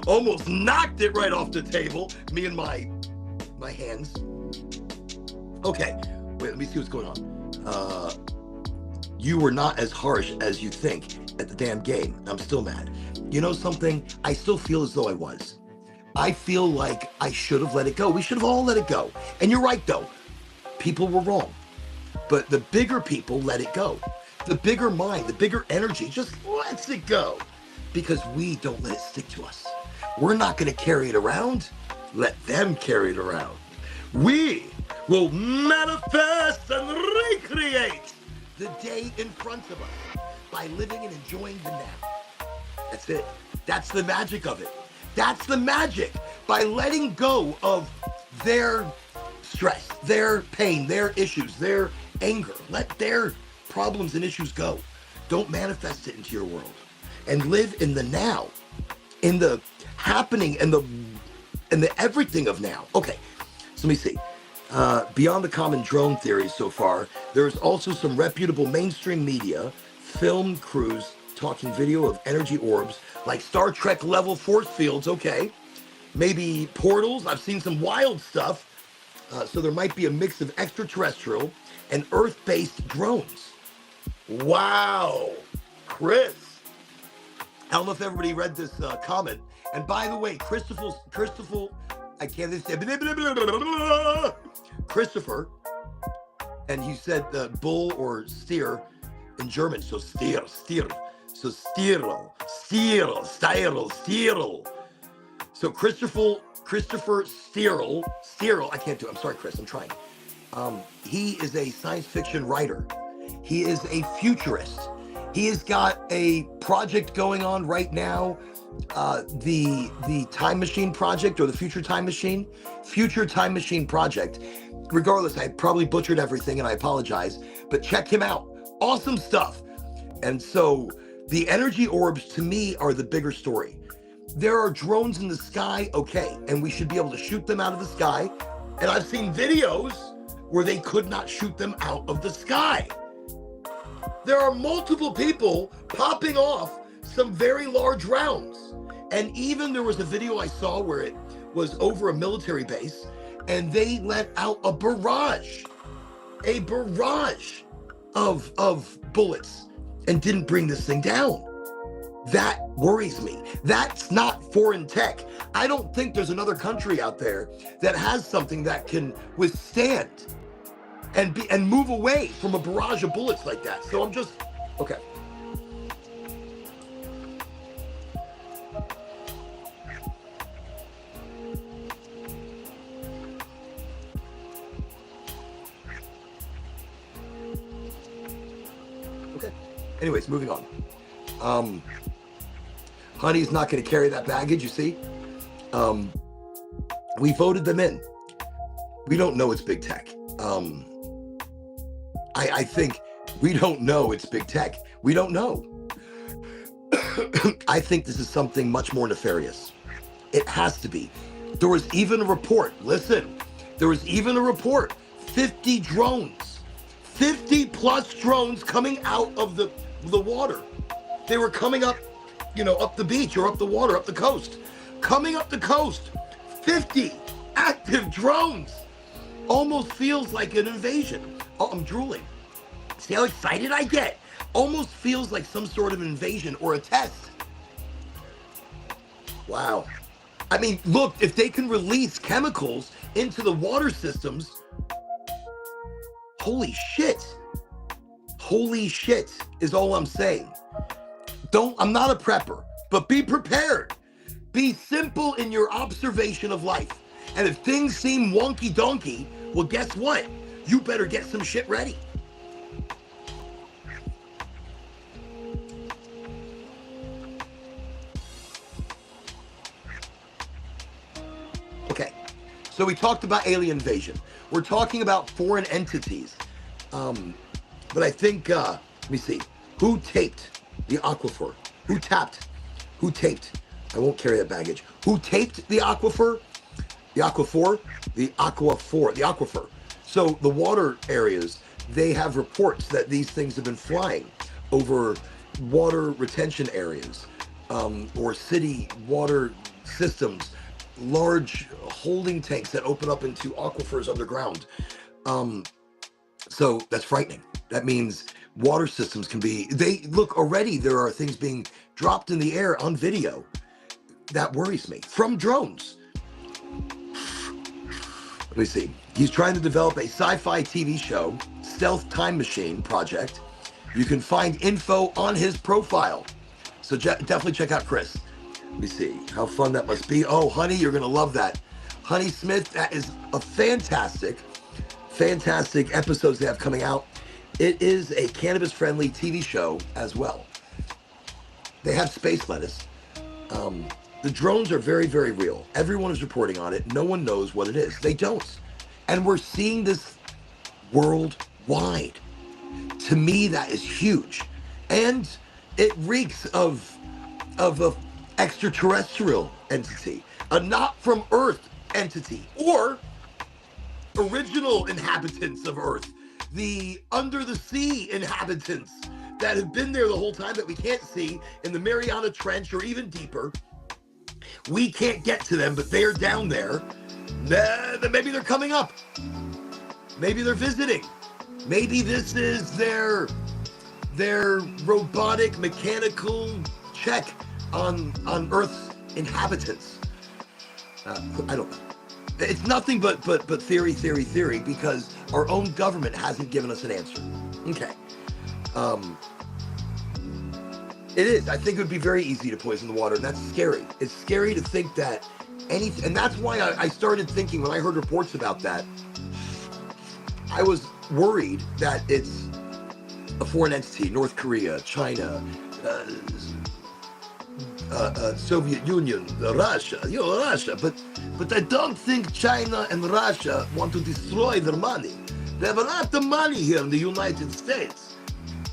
almost knocked it right off the table. Me and my hands. Okay, wait, let me see what's going on. You were not as harsh as you think at the damn game. I'm still mad. You know something? I still feel as though I was. I feel like I should have let it go. We should have all let it go. And you're right, though. People were wrong. But the bigger people let it go. The bigger mind, the bigger energy just lets it go. Because we don't let it stick to us. We're not going to carry it around. Let them carry it around. We will manifest and recreate the day in front of us by living and enjoying the now. That's it. That's the magic of it. That's the magic. By letting go of their stress, their pain, their issues, their anger. Let their problems and issues go. Don't manifest it into your world. And live in the now, in the happening and the everything of now. Okay, so let me see. Beyond the common drone theories so far, there's also some reputable mainstream media, film crews talking video of energy orbs like Star Trek level force fields. Okay, maybe portals. I've seen some wild stuff. So there might be a mix of extraterrestrial and Earth-based drones. Wow, Chris. I don't know if everybody read this comment. And by the way, Christopher, I can't say, Christopher, and he said bull or steer in German, so steer, so steeral. So Christopher Steeral, I can't do it, I'm sorry, Chris, I'm trying. He is a science fiction writer. He is a futurist. He has got a project going on right now, the Time Machine Project, or the Future Time Machine Project. Regardless, I probably butchered everything and I apologize, but check him out. Awesome stuff. And so the energy orbs to me are the bigger story. There are drones in the sky, okay, and we should be able to shoot them out of the sky. And I've seen videos where they could not shoot them out of the sky. There are multiple people popping off some very large rounds. And even there was a video I saw where it was over a military base and they let out a barrage of bullets and didn't bring this thing down. That worries me. That's not foreign tech. I don't think there's another country out there that has something that can withstand and move away from a barrage of bullets like that. So I'm just, okay. Okay. Anyways, moving on. Honey's not going to carry that baggage, you see. We voted them in. We don't know it's big tech. I think we don't know it's big tech. We don't know. I think this is something much more nefarious. It has to be. There was even a report, listen, there was even a report, 50 drones, 50 plus drones coming out of the water. They were coming up, up the beach or up the water, up the coast. Coming up the coast, 50 active drones. Almost feels like an invasion. Oh, I'm drooling. See how excited I get? Almost feels like some sort of invasion or a test. Wow. I mean, look, if they can release chemicals into the water systems, holy shit. Holy shit is all I'm saying. I'm not a prepper, but be prepared. Be simple in your observation of life. And if things seem wonky donkey, well, guess what? You better get some shit ready. Okay, so we talked about alien invasion. We're talking about foreign entities. But I think, let me see. Who taped the aquifer? Who taped? I won't carry that baggage. Who taped the aquifer? The aquifer. So the water areas, they have reports that these things have been flying over water retention areas, or city water systems, large holding tanks that open up into aquifers underground. So that's frightening. That means water systems can be, already there are things being dropped in the air on video. That worries me. From drones. Let me see. He's trying to develop a sci-fi TV show, Stealth Time Machine Project. You can find info on his profile. So definitely check out Chris. Let me see how fun that must be. Oh, Honey, you're going to love that. Honey Smith, that is a fantastic episodes they have coming out. It is a cannabis-friendly TV show as well. They have space lettuce. The drones are very, very real. Everyone is reporting on it. No one knows what it is. They don't. And we're seeing this worldwide. To me, that is huge. And it reeks of an extraterrestrial entity, a not from Earth entity, or original inhabitants of Earth, the under the sea inhabitants that have been there the whole time that we can't see in the Mariana Trench or even deeper. We can't get to them, but they're down there. Maybe they're coming up. Maybe they're visiting. Maybe this is their robotic mechanical check on Earth's inhabitants. I don't know. It's nothing but theory, because our own government hasn't given us an answer. Okay. It is. I think it would be very easy to poison the water, and that's scary. It's scary to think that anything, and that's why I started thinking when I heard reports about that, I was worried that it's a foreign entity, North Korea, China, Soviet Union, Russia, but I don't think China and Russia want to destroy their money. They have a lot of money here in the United States.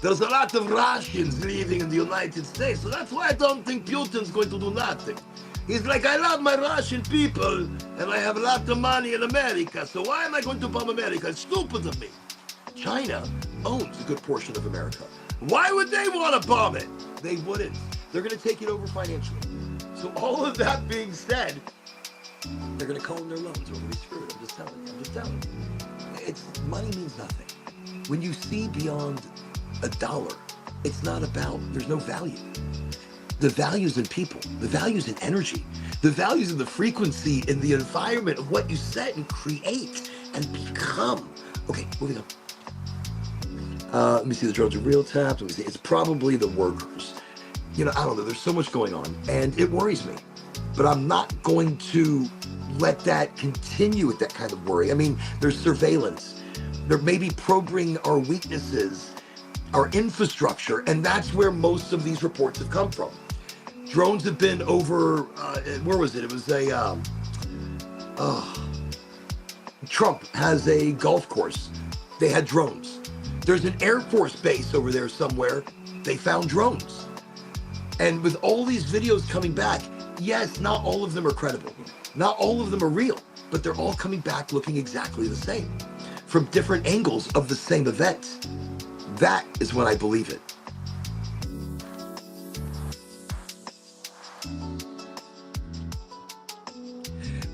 There's a lot of Russians living in the United States, so that's why I don't think Putin's going to do nothing. He's like, I love my Russian people, and I have a lot of money in America, so why am I going to bomb America? It's stupid of me. China owns a good portion of America. Why would they want to bomb it? They wouldn't. They're going to take it over financially. So all of that being said, they're going to call in their loans or we'll be screwed. I'm just telling you. Money means nothing. When you see beyond a dollar, it's not about, there's no value. The value's in people, the value's in energy, the value's in the frequency, in the environment of what you set and create and become. Okay, moving on. Let me see the drones are real tapped. Let me see. It's probably the workers. I don't know. There's so much going on, and it worries me. But I'm not going to let that continue with that kind of worry. I mean, there's surveillance. They're maybe probing our weaknesses, our infrastructure, and that's where most of these reports have come from. Drones have been over, where was it? It was Trump has a golf course. They had drones. There's an Air Force base over there somewhere. They found drones. And with all these videos coming back, yes, not all of them are credible. Not all of them are real, but they're all coming back looking exactly the same from different angles of the same event. That is when I believe it.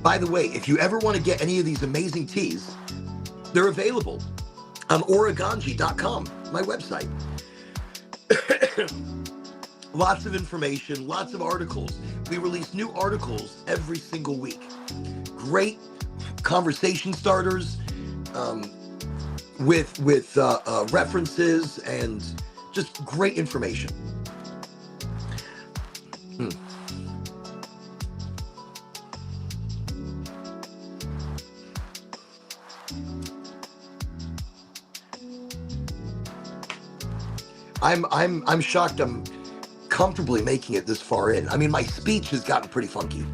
By the way, if you ever want to get any of these amazing teas, they're available on Oraganji.com, my website. Lots of information, lots of articles. We release new articles every single week. Great conversation starters with references and just great information. I'm shocked I'm comfortably making it this far in. I mean, my speech has gotten pretty funky.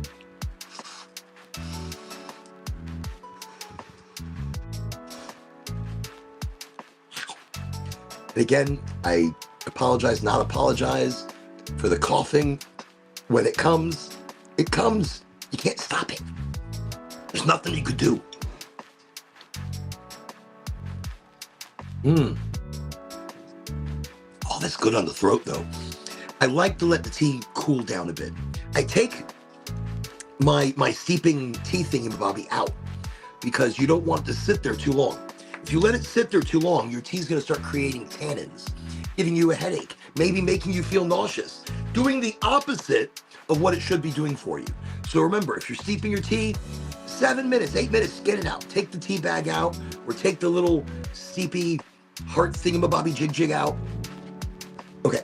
Again, I apologize, not apologize for the coughing. When it comes, it comes. You can't stop it. There's nothing you could do. Oh, that's good on the throat, though. I like to let the tea cool down a bit. I take my steeping tea thingamabobby out because you don't want it to sit there too long. If you let it sit there too long, your tea's going to start creating tannins, giving you a headache, maybe making you feel nauseous, doing the opposite of what it should be doing for you. So remember, if you're steeping your tea, 7 minutes, 8 minutes, get it out. Take the tea bag out or take the little steepy heart thingamabobby jig out. Okay.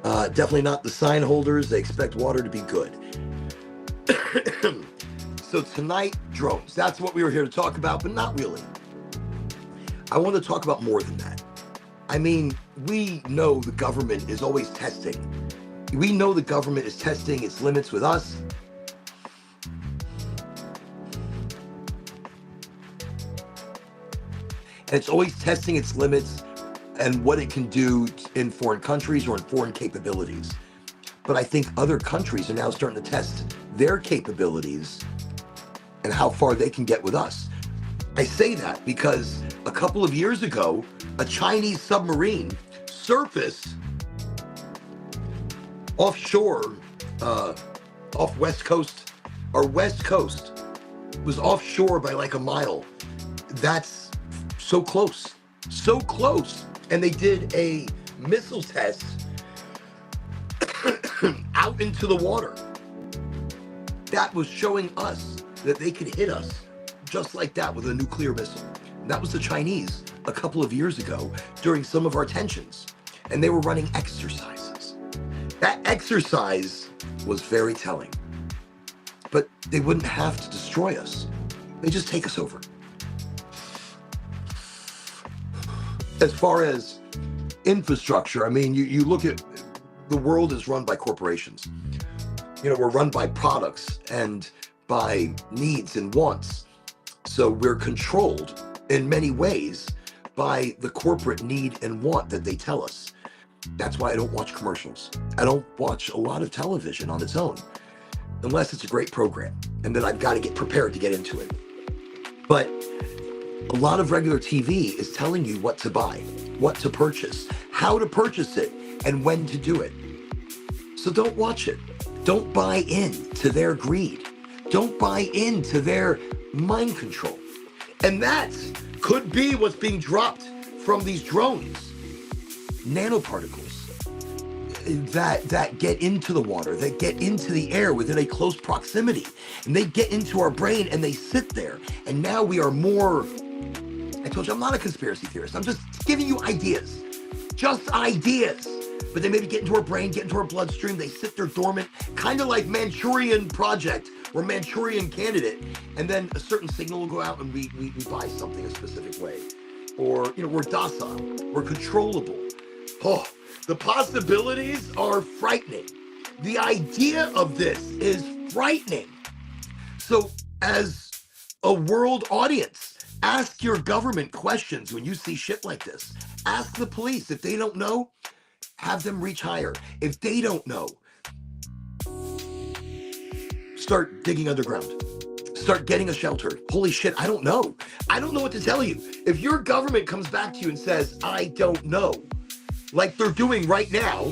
Definitely not the sign holders. They expect water to be good. So tonight, drones. That's what we were here to talk about, but not really. I want to talk about more than that. I mean, we know the government is always testing. We know the government is testing its limits with us. And it's always testing its limits and what it can do in foreign countries or in foreign capabilities. But I think other countries are now starting to test their capabilities and how far they can get with us. I say that because a couple of years ago, a Chinese submarine surfaced offshore, off West Coast. Our West Coast was offshore by like a mile. That's so close, so close. And they did a missile test out into the water. That was showing us that they could hit us just like that with a nuclear missile. And that was the Chinese a couple of years ago during some of our tensions. And they were running exercises. That exercise was very telling. But they wouldn't have to destroy us. They just take us over. As far as infrastructure, I mean, you look at the world is run by corporations. You know, we're run by products and by needs and wants. So we're controlled in many ways by the corporate need and want that they tell us. That's why I don't watch commercials. I don't watch a lot of television on its own, unless it's a great program, and then I've got to get prepared to get into it. But a lot of regular TV is telling you what to buy, what to purchase, how to purchase it, and when to do it. So don't watch it. Don't buy in to their greed. Don't buy into their mind control. And that could be what's being dropped from these drones. Nanoparticles that get into the water, that get into the air within a close proximity. And they get into our brain and they sit there. And now we are more, I told you, I'm not a conspiracy theorist. I'm just giving you ideas. Just ideas. But they maybe get into our brain, get into our bloodstream. They sit there dormant, kind of like Manchurian Project or Manchurian Candidate. And then a certain signal will go out and we buy something a specific way. Or, we're docile, we're controllable. Oh, the possibilities are frightening. The idea of this is frightening. So as a world audience, ask your government questions when you see shit like this. Ask the police. If they don't know, have them reach higher. If they don't know, start digging underground. Start getting a shelter. Holy shit, I don't know. I don't know what to tell you. If your government comes back to you and says, I don't know, like they're doing right now,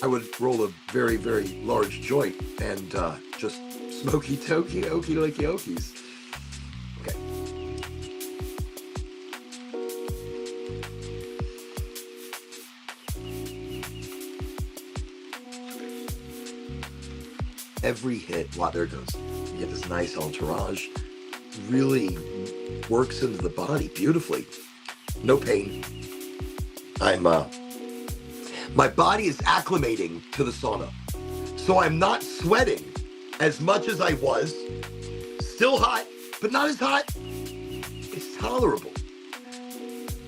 I would roll a very, very large joint and just smoky tokey, okie dokie okies. Okay. Every hit, wow, there it goes. You get this nice entourage. Really works into the body beautifully. No pain. My body is acclimating to the sauna. So I'm not sweating as much as I was. Still hot, but not as hot. It's tolerable.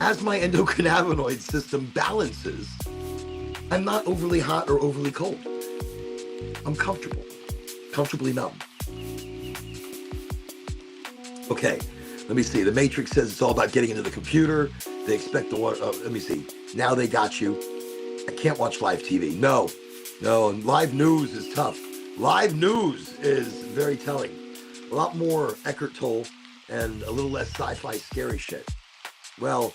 As my endocannabinoid system balances, I'm not overly hot or overly cold. I'm comfortably numb. Okay, let me see. The Matrix says it's all about getting into the computer. They expect the one. Let me see. Now they got you. I can't watch live TV. No, and live news is tough. Live news is very telling. A lot more Eckhart Tolle and a little less sci-fi scary shit. Well,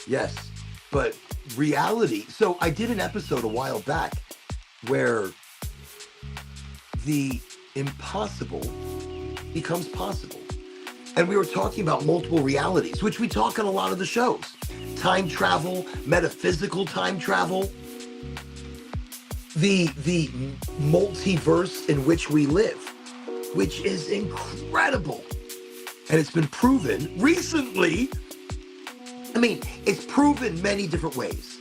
yes, but reality. So I did an episode a while back where the impossible becomes possible. And we were talking about multiple realities, which we talk on a lot of the shows. Time travel, metaphysical time travel, the multiverse in which we live, which is incredible. And it's been proven recently. I mean, it's proven many different ways.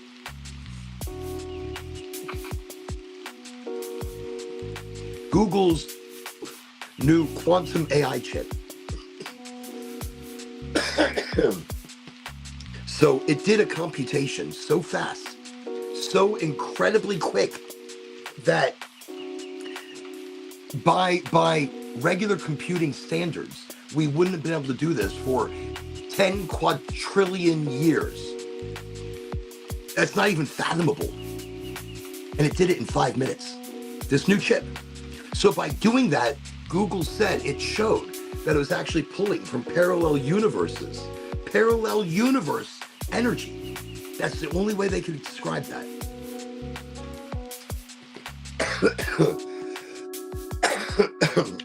Google's new quantum AI chip. So it did a computation so fast, so incredibly quick, that by regular computing standards, we wouldn't have been able to do this for 10 quadrillion years. That's not even fathomable. And it did it in 5 minutes. This new chip. So by doing that, Google said it showed that it was actually pulling from parallel universes, parallel universe energy. That's the only way they could describe that.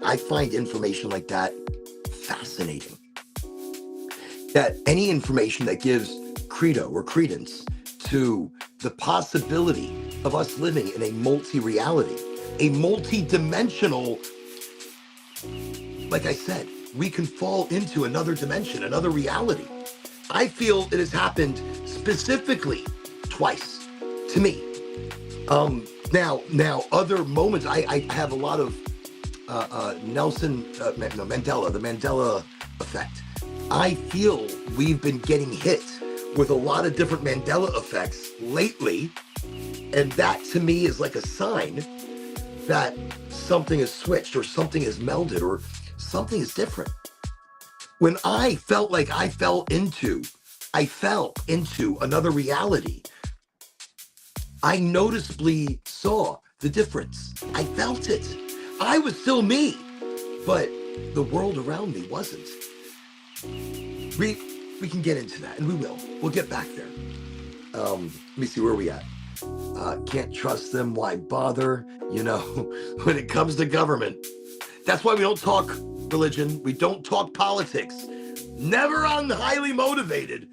I find information like that fascinating. That any information that gives credo or credence to the possibility of us living in a multi-reality, a multi-dimensional, like I said, we can fall into another dimension, another reality. I feel it has happened specifically twice to me. Now, other moments, I have a lot of Mandela, the Mandela effect. I feel we've been getting hit with a lot of different Mandela effects lately, and that to me is like a sign that something is switched or something is melded or something is different. When I felt like I fell into another reality, I noticeably saw the difference. I felt it. I was still me, but the world around me wasn't. We can get into that, and we will. We'll get back there. Let me see, where are we at? Can't trust them, why bother? You know, when it comes to government, that's why we don't talk religion. We don't talk politics. Never on Highly Motivated.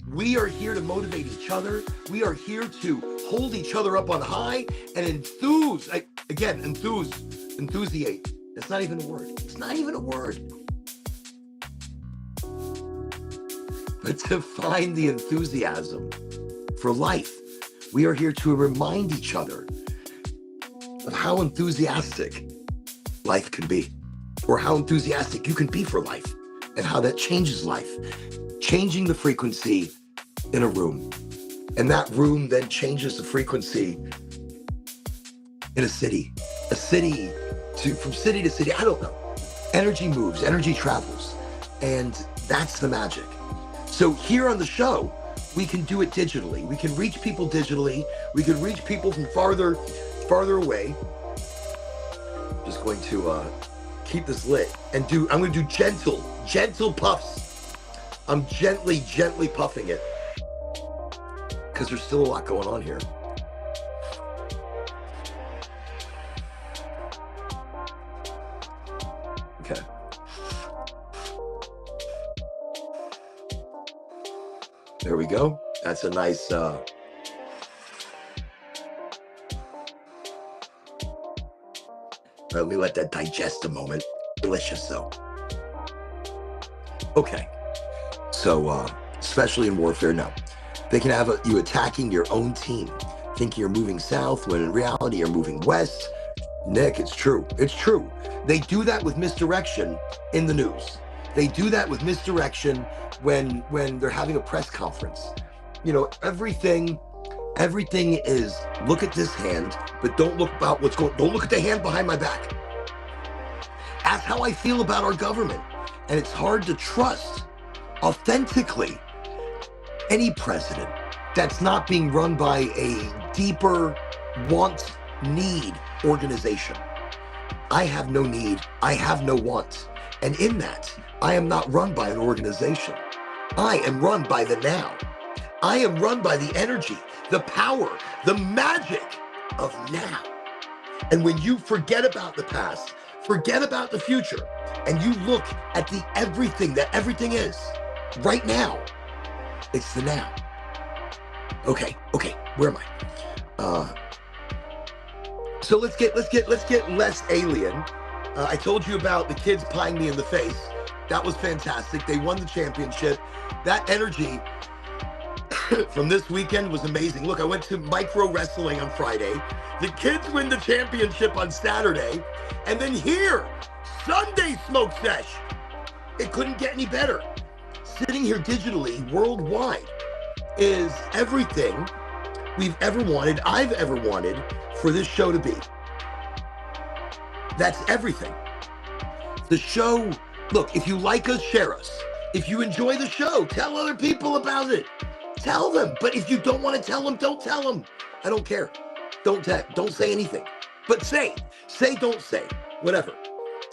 We are here to motivate each other. We are here to hold each other up on high and enthusiate. That's not even a word. It's not even a word. But to find the enthusiasm for life, we are here to remind each other of how enthusiastic life can be, or how enthusiastic you can be for life, and how that changes life. Changing the frequency in a room, and that room then changes the frequency in a city. From city to city, I don't know. Energy moves, energy travels, and that's the magic. So here on the show, we can do it digitally. We can reach people digitally. We can reach people from farther away. Just going to keep this lit and I'm going to do gentle puffs. I'm gently puffing it because there's still a lot going on here. Okay. There we go. That's a nice, let me let that digest a moment. Delicious though. Okay. So, especially in warfare, no. They can have you attacking your own team, thinking you're moving south when in reality you're moving west. Nick, it's true. It's true. They do that with misdirection in the news. They do that with misdirection when they're having a press conference. You know, everything is look at this hand, but don't look about don't look at the hand behind my back. That's how I feel about our government. And it's hard to trust authentically any president that's not being run by a deeper need organization. I have no need, I have no want. And in that, I am not run by an organization. I am run by the now. I am run by the energy, the power, the magic of now. And when you forget about the past, forget about the future, and you look at the everything that everything is right now, it's the now. Okay, where am I? So let's get less alien. I told you about the kids pieing me in the face. That was fantastic. They won the championship. That energy from this weekend was amazing. Look, I went to micro wrestling on Friday. The kids win the championship on Saturday. And then here, Sunday smoke sesh. It couldn't get any better. Sitting here digitally, worldwide, is everything we've ever wanted, I've ever wanted for this show to be. That's everything. The show, look, if you like us, share us. If you enjoy the show, tell other people about it. Tell them. But if you don't want to tell them, don't tell them. I don't care. Don't say anything. But say, don't say, whatever.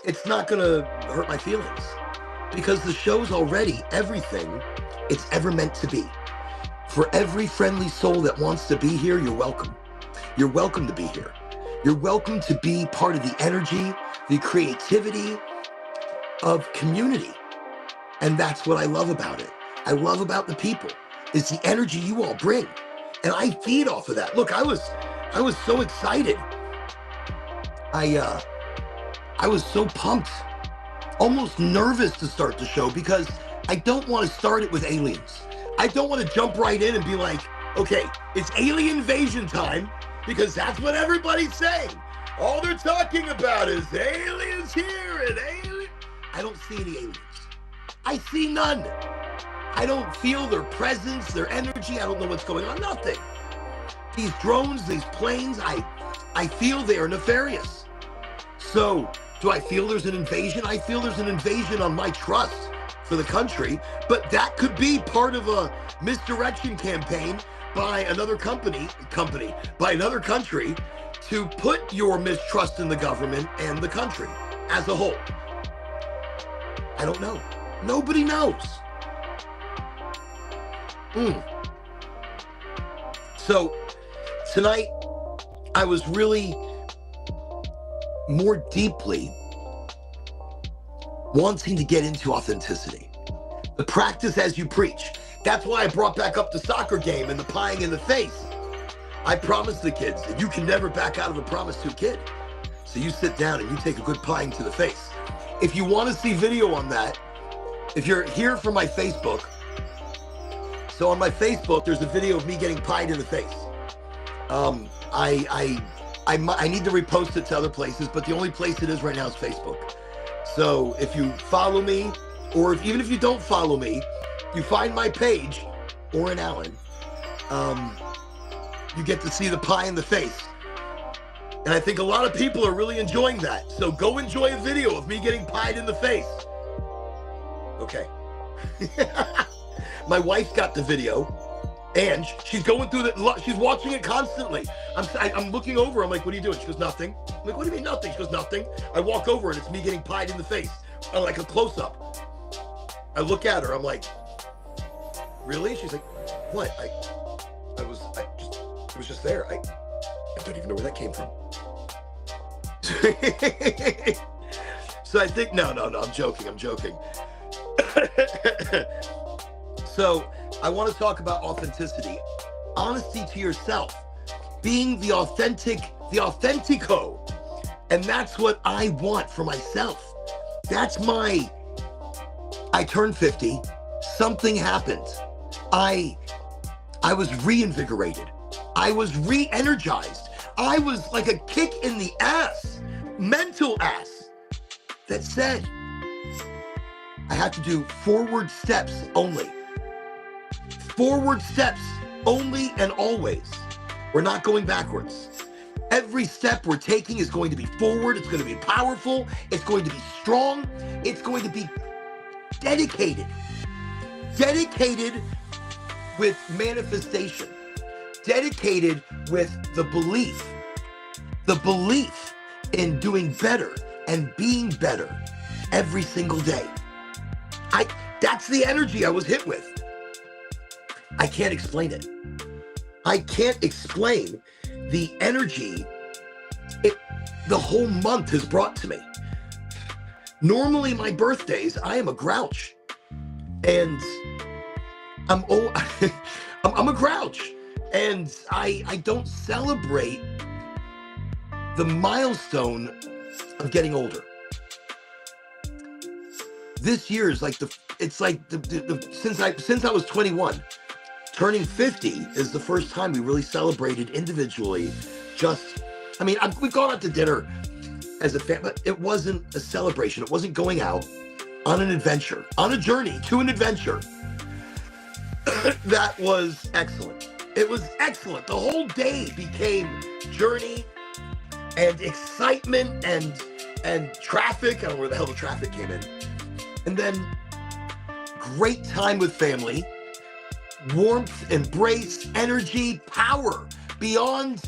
It's not going to hurt my feelings because the show's already everything it's ever meant to be. For every friendly soul that wants to be here, you're welcome. You're welcome to be here. You're welcome to be part of the energy, the creativity of community. And that's what I love about it. I love about the people is the energy you all bring. And I feed off of that. Look, I was so excited. I was so pumped, almost nervous to start the show because I don't want to start it with aliens. I don't want to jump right in and be like, okay, it's alien invasion time, because that's what everybody's saying. All they're talking about is aliens here and aliens. I don't see any aliens. I see none. I don't feel their presence, their energy. I don't know what's going on, nothing. These drones, these planes, I feel they are nefarious. So do I feel there's an invasion? I feel there's an invasion on my trust for the country, but that could be part of a misdirection campaign by another by another country to put your mistrust in the government and the country as a whole. I don't know. Nobody knows. So tonight, I was really more deeply wanting to get into authenticity. The practice as you preach. That's why I brought back up the soccer game and the pieing in the face. I promised the kids that you can never back out of a promise to a kid. So you sit down and you take a good pieing to the face. If you want to see video on that, if you're here from my Facebook, so on my Facebook, there's a video of me getting pied in the face. I need to repost it to other places, but the only place it is right now is Facebook. So if you follow me, or even if you don't follow me, you find my page, Oren Allen, you get to see the pie in the face. And I think a lot of people are really enjoying that. So go enjoy a video of me getting pied in the face. Okay. My wife got the video, and she's going through she's watching it constantly. I'm looking over, I'm like, what are you doing? She goes, nothing. I'm like, what do you mean nothing? She goes, nothing. I walk over and it's me getting pied in the face, like a close-up. I look at her, I'm like, really? She's like, what? It was just there. I don't even know where that came from. So I think, no, I'm joking. So I want to talk about authenticity, honesty to yourself, being the authentico. And that's what I want for myself. I turned 50, something happened. I was reinvigorated. I was re-energized. I was like a kick in the ass, mental ass, that said, I have to do forward steps only. Forward steps only and always. We're not going backwards. Every step we're taking is going to be forward. It's going to be powerful. It's going to be strong. It's going to be dedicated. Dedicated with manifestation. Dedicated with the belief in doing better and being better every single day. That's the energy I was hit with. I can't explain it. I can't explain the energy the whole month has brought to me. Normally my birthdays, I am a grouch, and I'm a grouch, and I don't celebrate the milestone of getting older. This year is like since I was 21, turning 50 is the first time we really celebrated individually. We've gone out to dinner as a family, but it wasn't a celebration. It wasn't going out on an adventure, on a journey to an adventure. That was excellent. It was excellent. The whole day became journey and excitement and traffic. I don't know where the hell the traffic came in. And then great time with family, warmth, embrace, energy, power beyond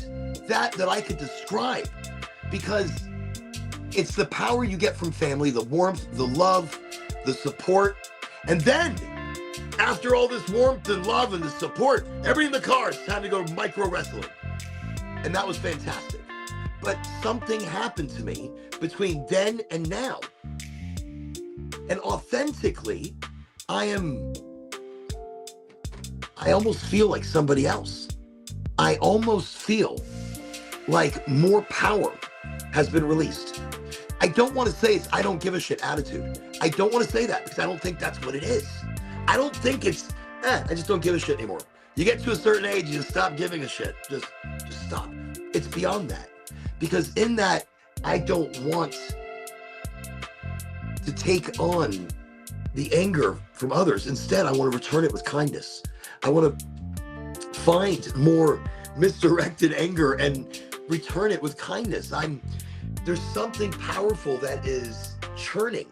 that I could describe, because it's the power you get from family, the warmth, the love, the support. And then after all this warmth and love and the support, everybody in the car, it's time to go micro wrestling. And that was fantastic. But something happened to me between then and now. And authentically, I almost feel like somebody else. I almost feel like more power has been released. I don't want to say it's I don't give a shit attitude. I don't want to say that, because I don't think that's what it is. I don't think it's, I just don't give a shit anymore. You get to a certain age, you just stop giving a shit. Just stop. It's beyond that. Because in that, I don't want to take on the anger from others. Instead, I want to return it with kindness. I want to find more misdirected anger and return it with kindness. There's something powerful that is churning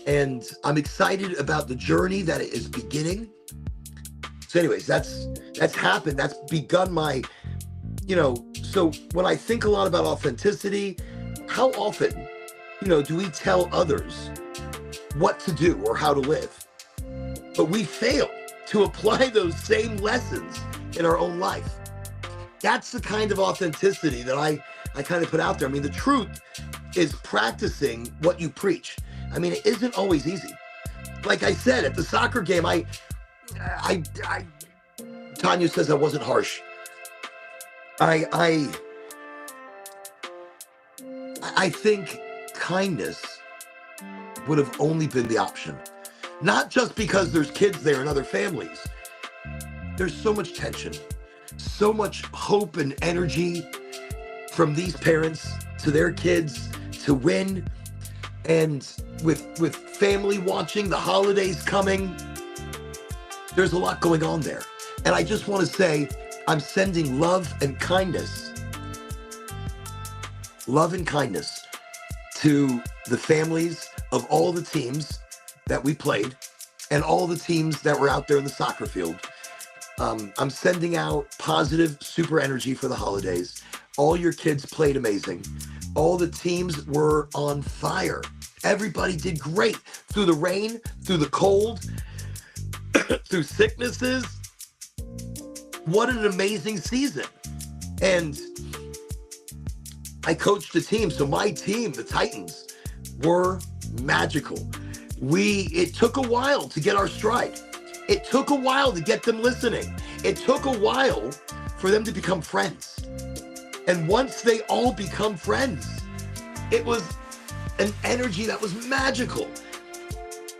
And I'm excited about the journey that it is beginning. So anyways, that's happened. That's begun my, so when I think a lot about authenticity, how often, do we tell others what to do or how to live? But we fail to apply those same lessons in our own life. That's the kind of authenticity that I kind of put out there. I mean, the truth is practicing what you preach. I mean, it isn't always easy. Like I said, at the soccer game, Tanya says I wasn't harsh. I think kindness would have only been the option. Not just because there's kids there and other families. There's so much tension, so much hope and energy from these parents to their kids to win. And with family watching, the holidays coming, there's a lot going on there. And I just want to say, I'm sending love and kindness to the families of all the teams that we played and all the teams that were out there in the soccer field. I'm sending out positive, super energy for the holidays. All your kids played amazing. All the teams were on fire. Everybody did great through the rain, through the cold, through sicknesses. What an amazing season. And I coached a team. So my team, the Titans, were magical. It took a while to get our stride. It took a while to get them listening. It took a while for them to become friends. And once they all become friends, it was an energy that was magical.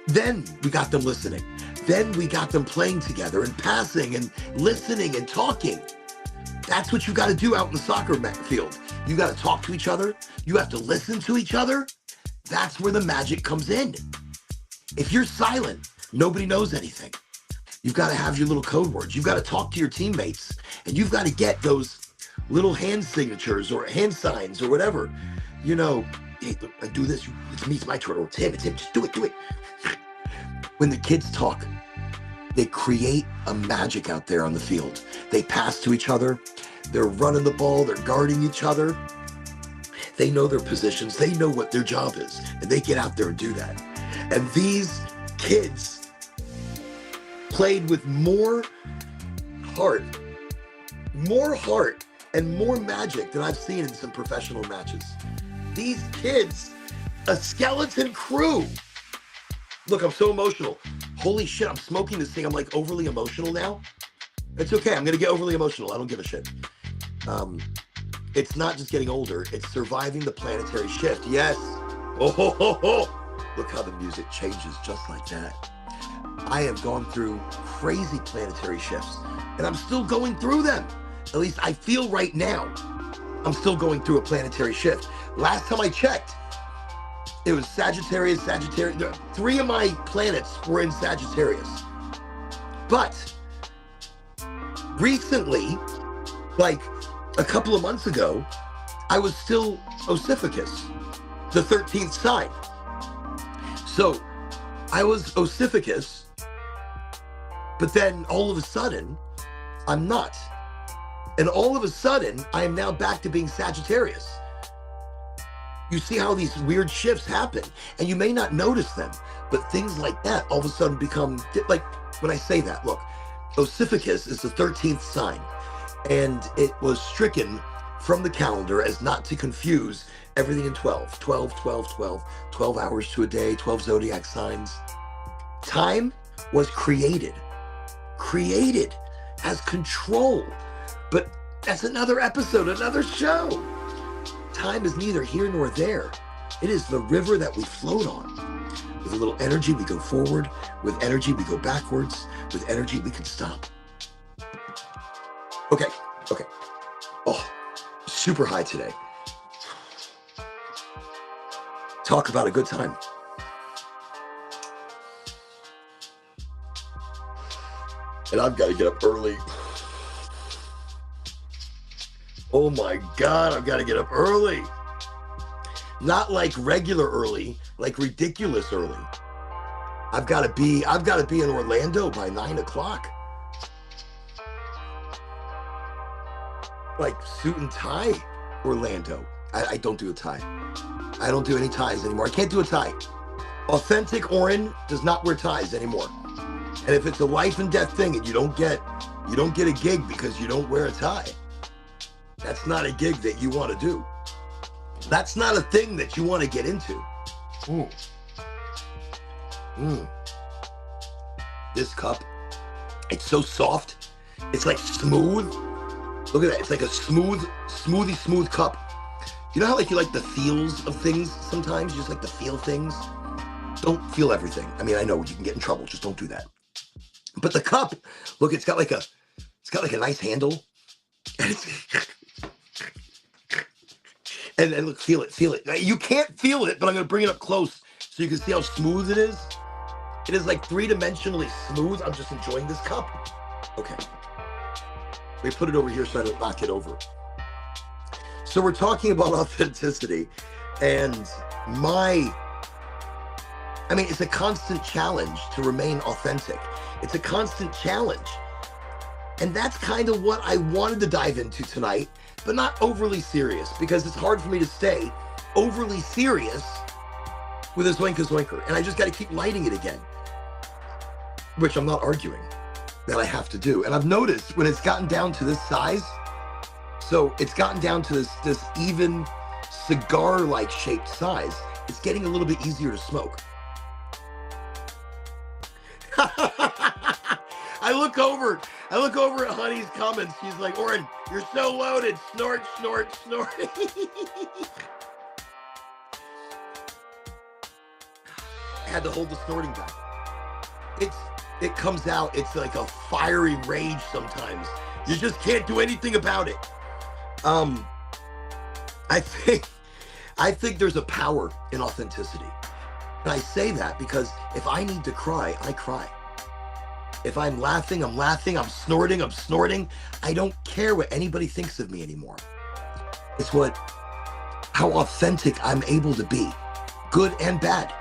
Then we got them listening. Then we got them playing together and passing and listening and talking. That's what you got to do out in the soccer field. You got to talk to each other. You have to listen to each other. That's where the magic comes in. If you're silent, nobody knows anything. You've got to have your little code words. You've got to talk to your teammates, and you've got to get those little hand signatures or hand signs or whatever. Hey, look, I do this. It's me, it's my turn. Or it's him, just do it. When the kids talk, they create a magic out there on the field. They pass to each other. They're running the ball. They're guarding each other. They know their positions. They know what their job is, and they get out there and do that. And these kids played with more heart and more magic than I've seen in some professional matches. These kids, a skeleton crew. Look, I'm so emotional. Holy shit, I'm smoking this thing. I'm like overly emotional now. It's okay. I'm going to get overly emotional. I don't give a shit. It's not just getting older. It's surviving the planetary shift. Yes. Oh. Look how the music changes just like that. I have gone through crazy planetary shifts, and I'm still going through them. At least I feel right now I'm still going through a planetary shift. Last time I checked, it was Sagittarius. 3 of my planets were in Sagittarius. But recently, like a couple of months ago, I was still Ossificus, the 13th sign. So I was Ossificus, but then all of a sudden, I'm not. And all of a sudden, I am now back to being Sagittarius. You see how these weird shifts happen, and you may not notice them, but things like that all of a sudden become, like when I say that, look, Ossificus is the 13th sign, and it was stricken from the calendar as not to confuse everything in 12 hours to a day, 12 zodiac signs. Time was created as control, but that's another episode, another show. Time is neither here nor there. It is the river that we float on. With a little energy, we go forward. With energy, we go backwards. With energy, we can stop. Okay. Oh, super high today. Talk about a good time. And I've got to get up early. Oh my God, I've got to get up early. Not like regular early, like ridiculous early. I've got to be in Orlando by 9 o'clock. Like suit and tie, Orlando. I don't do a tie. I don't do any ties anymore. I can't do a tie. Authentic Orin does not wear ties anymore. And if it's a life and death thing and you don't get a gig because you don't wear a tie, that's not a gig that you want to do. That's not a thing that you want to get into. This cup, it's so soft. It's like smooth. Look at that. It's like a smooth cup. You know how like you like the feels of things sometimes? You just like to feel things. Don't feel everything. I mean, I know you can get in trouble. Just don't do that. But the cup, look, it's got like a nice handle. And and look, feel it. Now, you can't feel it, but I'm gonna bring it up close so you can see how smooth it is. It is like three-dimensionally smooth. I'm just enjoying this cup. Okay. We put it over here so I don't knock it over. So we're talking about authenticity, and it's a constant challenge to remain authentic. It's a constant challenge. And that's kind of what I wanted to dive into tonight, but not overly serious, because it's hard for me to stay overly serious with a zoinker. And I just got to keep lighting it again, which I'm not arguing that I have to do. And I've noticed when it's gotten down to this size, so it's gotten down to this even cigar-like shaped size, it's getting a little bit easier to smoke. I look over at Honey's comments. She's like, Orin, you're so loaded. Snort, snort, snort. I had to hold the snorting back. It comes out. It's like a fiery rage sometimes. You just can't do anything about it. I think there's a power in authenticity. And I say that because if I need to cry, I cry. If I'm laughing, I'm laughing. I'm snorting. I don't care what anybody thinks of me anymore. It's how authentic I'm able to be, good and bad.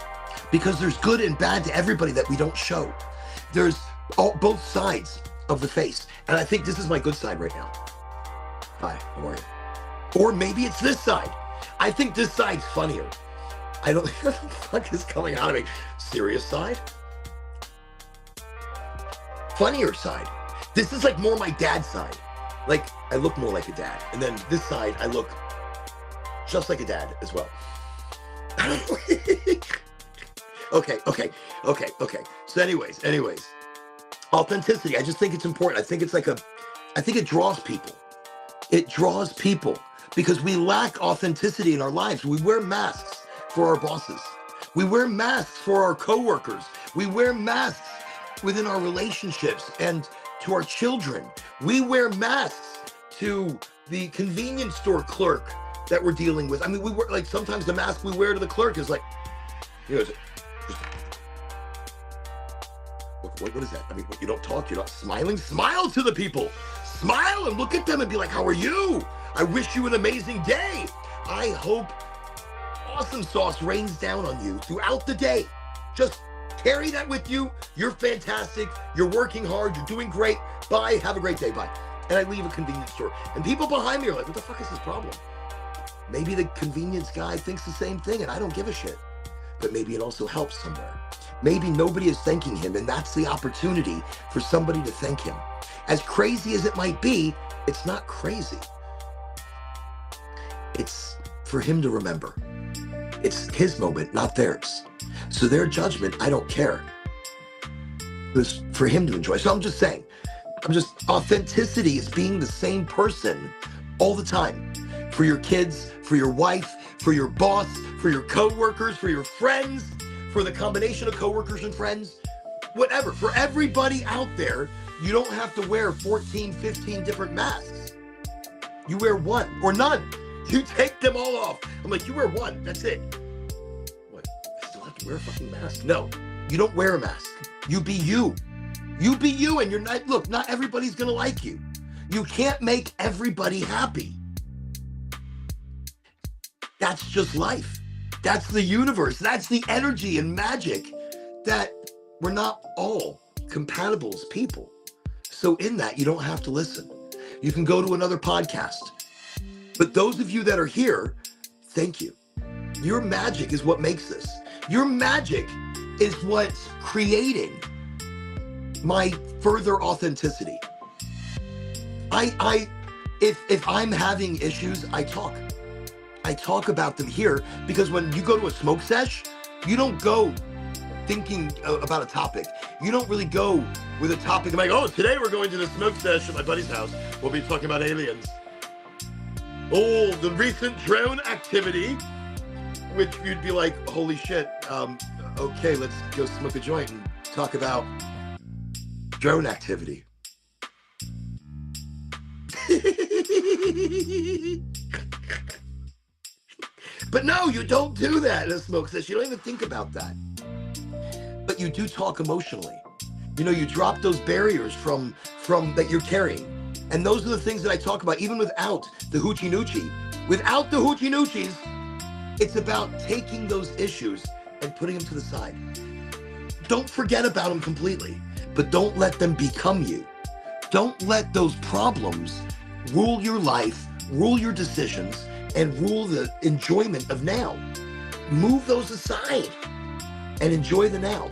Because there's good and bad to everybody that we don't show. There's both sides of the face. And I think this is my good side right now. Hi, how are you? Or maybe it's this side. I think this side's funnier. I don't what the fuck is coming out of me. Serious side? Funnier side. This is like more my dad's side. Like, I look more like a dad. And then this side, I look just like a dad as well. Okay. So anyways. Authenticity, I just think it's important. I think it draws people. It draws people because we lack authenticity in our lives. We wear masks for our bosses. We wear masks for our coworkers. We wear masks within our relationships and to our children. We wear masks to the convenience store clerk that we're dealing with. I mean, we wear, like, sometimes the mask we wear to the clerk is like, what is that? I mean, you don't talk, you're not smiling. Smile to the people. Smile and look at them and be like, how are you? I wish you an amazing day. I hope awesome sauce rains down on you throughout the day. Just carry that with you. You're fantastic. You're working hard. You're doing great. Bye. Have a great day. Bye. And I leave a convenience store. And people behind me are like, what the fuck is his problem? Maybe the convenience guy thinks the same thing and I don't give a shit. But maybe it also helps somewhere. Maybe nobody is thanking him, and that's the opportunity for somebody to thank him. As crazy as it might be, it's not crazy. It's for him to remember. It's his moment, not theirs. So their judgment, I don't care. It's for him to enjoy. So I'm just saying, authenticity is being the same person all the time. For your kids, for your wife, for your boss, for your coworkers, for your friends, for the combination of coworkers and friends, whatever. For everybody out there, you don't have to wear 14, 15 different masks. You wear one or none. You take them all off. I'm like, you wear one, that's it. What, I still have to wear a fucking mask? No, you don't wear a mask. You be you. You be you, and you're not, look, not everybody's gonna like you. You can't make everybody happy. That's just life. That's the universe. That's the energy and magic that we're not all compatible as people. So in that, you don't have to listen. You can go to another podcast. But those of you that are here, thank you. Your magic is what makes this. Your magic is what's creating my further authenticity. If I'm having issues, I talk. I talk about them here, because when you go to a smoke sesh, you don't go thinking about a topic. You don't really go with a topic like, oh, today we're going to the smoke sesh at my buddy's house. We'll be talking about aliens. Oh, the recent drone activity, which you'd be like, holy shit. Okay, let's go smoke a joint and talk about drone activity. But no, you don't do that in a smoke session. You don't even think about that. But you do talk emotionally. You know, you drop those barriers from that you're carrying. And those are the things that I talk about, even without the hoochie noochie. Without the hoochie noochies, it's about taking those issues and putting them to the side. Don't forget about them completely, but don't let them become you. Don't let those problems rule your life, rule your decisions, and rule the enjoyment of now. Move those aside and enjoy the now.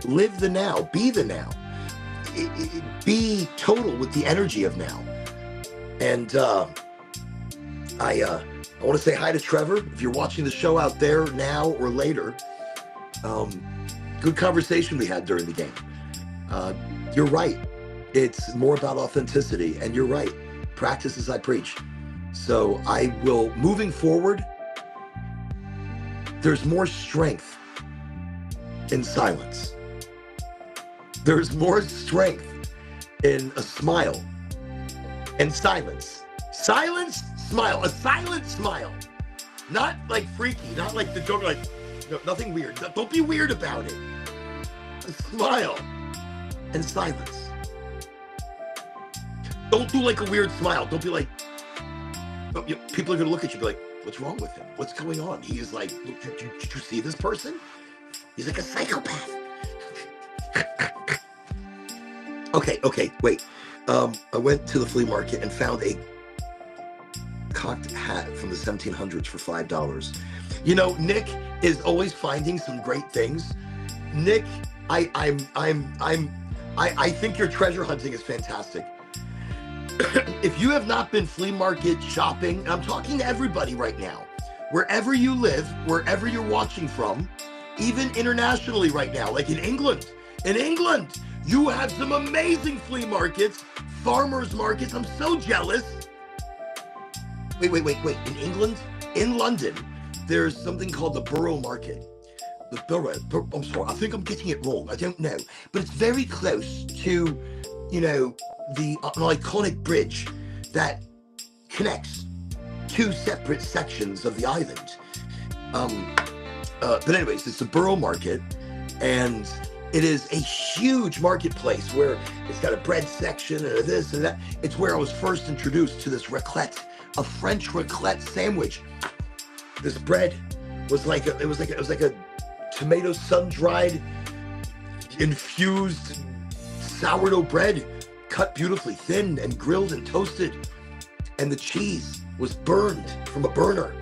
Live the now. Be the now. Be total with the energy of now. And I want to say hi to Trevor. If you're watching the show out there now or later, good conversation we had during the game. You're right. It's more about authenticity, and you're right. Practice as I preach. So I will, moving forward, there's more strength in silence. There's more strength in a smile and silence. Silence, smile, a silent smile. Not like freaky, not like the joke, like, no, nothing weird. Don't be weird about it. A smile and silence. Don't do like a weird smile. Don't be like, people are going to look at you and be like, what's wrong with him? What's going on? He is like, did you see this person? He's like a psychopath. Okay, wait. I went to the flea market and found a cocked hat from the 1700s for $5. You know, Nick is always finding some great things. Nick, I think your treasure hunting is fantastic. If you have not been flea market shopping, and I'm talking to everybody right now, wherever you live, wherever you're watching from, even internationally right now, like in England, you have some amazing flea markets, farmers markets. I'm so jealous. Wait. In England, in London, there's something called the Borough Market. The Borough, I'm sorry, I think I'm getting it wrong. I don't know. But it's very close to, you know, an iconic bridge that connects two separate sections of the island. But anyways, it's the Borough Market, and it is a huge marketplace where it's got a bread section and a this and that. It's where I was first introduced to this raclette, a French raclette sandwich. This bread was like a tomato sun-dried, infused sourdough bread, cut beautifully thin and grilled and toasted. And the cheese was burned from a burner,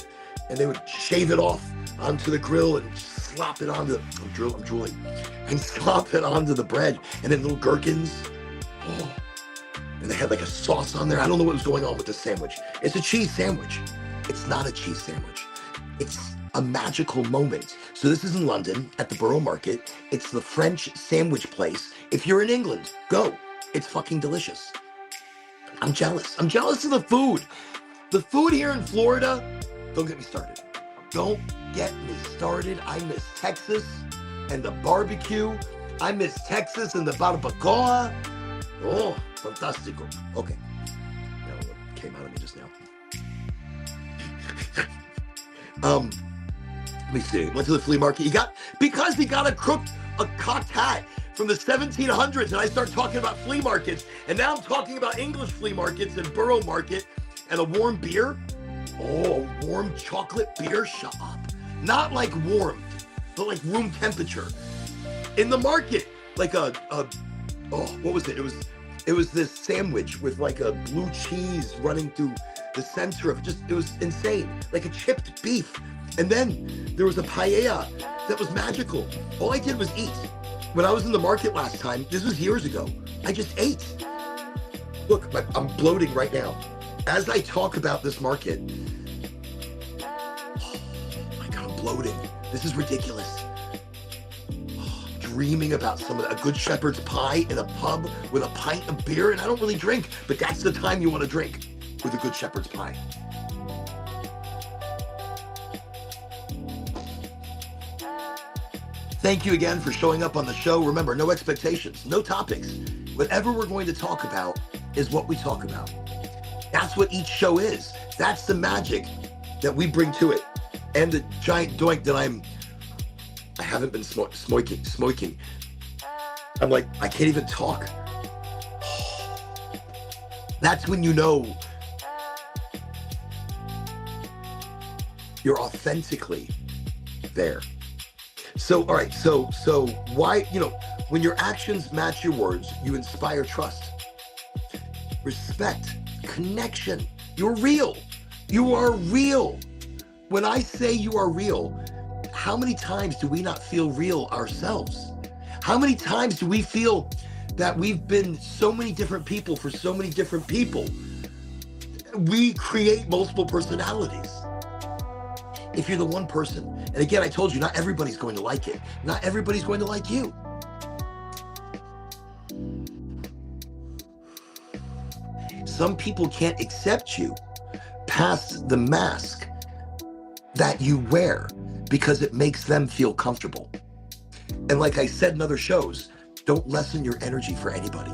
and they would shave it off onto the grill and slop it onto, I'm drooling, and slop it onto the bread, and then little gherkins. Oh. And they had like a sauce on there. I don't know what was going on with the sandwich. It's a cheese sandwich. It's not a cheese sandwich. It's a magical moment. So this is in London at the Borough Market. It's the French sandwich place. If you're in England, go. It's fucking delicious. I'm jealous. I'm jealous of the food. The food here in Florida, don't get me started. Don't get me started. I miss Texas and the barbecue. I miss Texas and the barbacoa. Oh, fantastico. Okay. Now what came out of me just now. Let me see. Went to the flea market. Because he got a cocked hat from the 1700s, and I start talking about flea markets, and now I'm talking about English flea markets and Borough Market and a warm beer. Oh, warm chocolate beer? Shut up. Not like warm, but like room temperature. In the market, like a oh, what was it? It was this sandwich with like a blue cheese running through the center of it. Just, it was insane, like a chipped beef. And then there was a paella that was magical. All I did was eat. When I was in the market last time, this was years ago, I just ate. Look, I'm bloating right now. As I talk about this market, oh my God, I'm bloating. This is ridiculous. Dreaming about a good shepherd's pie in a pub with a pint of beer, and I don't really drink, but that's the time you want to drink, with a good shepherd's pie. Thank you again for showing up on the show. Remember, no expectations, no topics. Whatever we're going to talk about is what we talk about. That's what each show is. That's the magic that we bring to it. And the giant doink that I haven't been smoking. I'm like, I can't even talk. That's when you know you're authentically there. So, all right, so why, when your actions match your words, you inspire trust, respect, connection. You're real. You are real. When I say you are real, how many times do we not feel real ourselves? How many times do we feel that we've been so many different people for so many different people? We create multiple personalities. If you're the one person, and again, I told you, not everybody's going to like it. Not everybody's going to like you. Some people can't accept you past the mask that you wear because it makes them feel comfortable. And like I said in other shows, don't lessen your energy for anybody.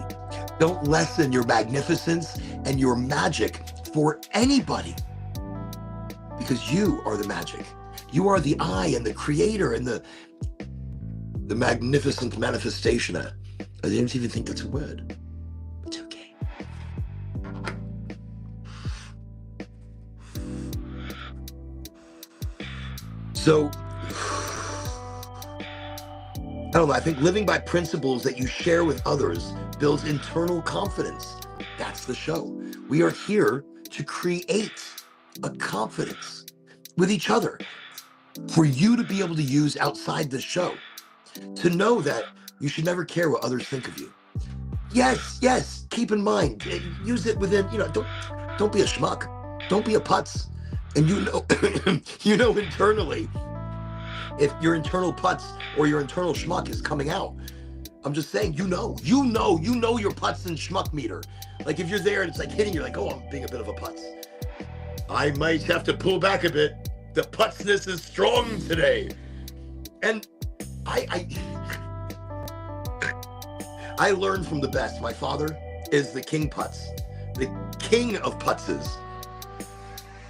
Don't lessen your magnificence and your magic for anybody, because you are the magic. You are the I and the creator and the magnificent manifestation. I didn't even think that's a word. It's okay. So, I don't know, I think living by principles that you share with others builds internal confidence. That's the show. We are here to create a confidence with each other for you to be able to use outside the show, to know that you should never care what others think of you. Yes, keep in mind, use it within, don't be a schmuck, don't be a putz. And you know internally, if your internal putz or your internal schmuck is coming out. I'm just saying, you know your putz and schmuck meter. Like if you're there and it's like hitting you, like, oh, I'm being a bit of a putz. I might have to pull back a bit. The putzness is strong today. And I learned from the best. My father is the king putz, the king of putzes.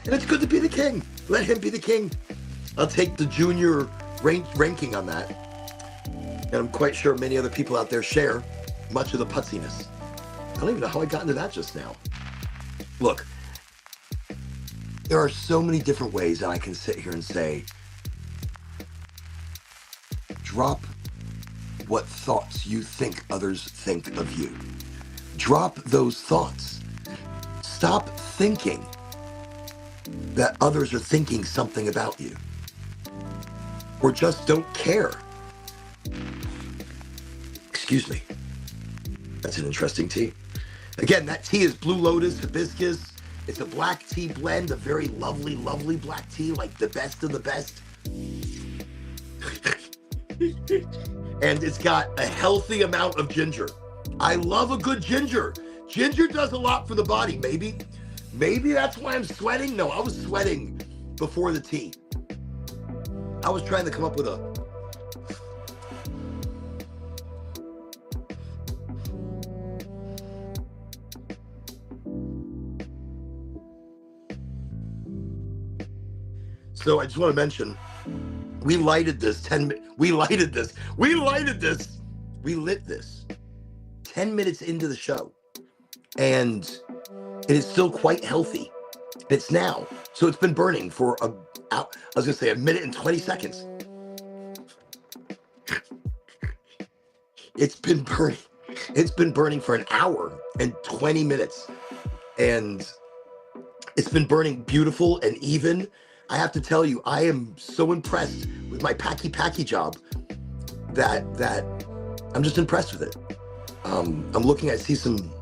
And it's good to be the king. Let him be the king. I'll take the junior ranking on that. And I'm quite sure many other people out there share much of the putziness. I don't even know how I got into that just now. Look, there are so many different ways that I can sit here and say, drop what thoughts you think others think of you. Drop those thoughts. Stop thinking that others are thinking something about you, or just don't care. Excuse me. That's an interesting tea. Again, that tea is Blue Lotus hibiscus. It's a black tea blend, a very lovely, lovely black tea, like the best of the best. And it's got a healthy amount of ginger. I love a good ginger. Ginger does a lot for the body. Maybe that's why I'm sweating. No, I was sweating before the tea. I was trying to come up with a... So I just want to mention, we lit this 10 minutes into the show, and it is still quite healthy. It's now, so it's been burning for a minute and 20 seconds. It's been burning. It's been burning for an hour and 20 minutes. And it's been burning beautiful and even. I have to tell you, I am so impressed with my packy job that I'm just impressed with it. I'm looking, I see some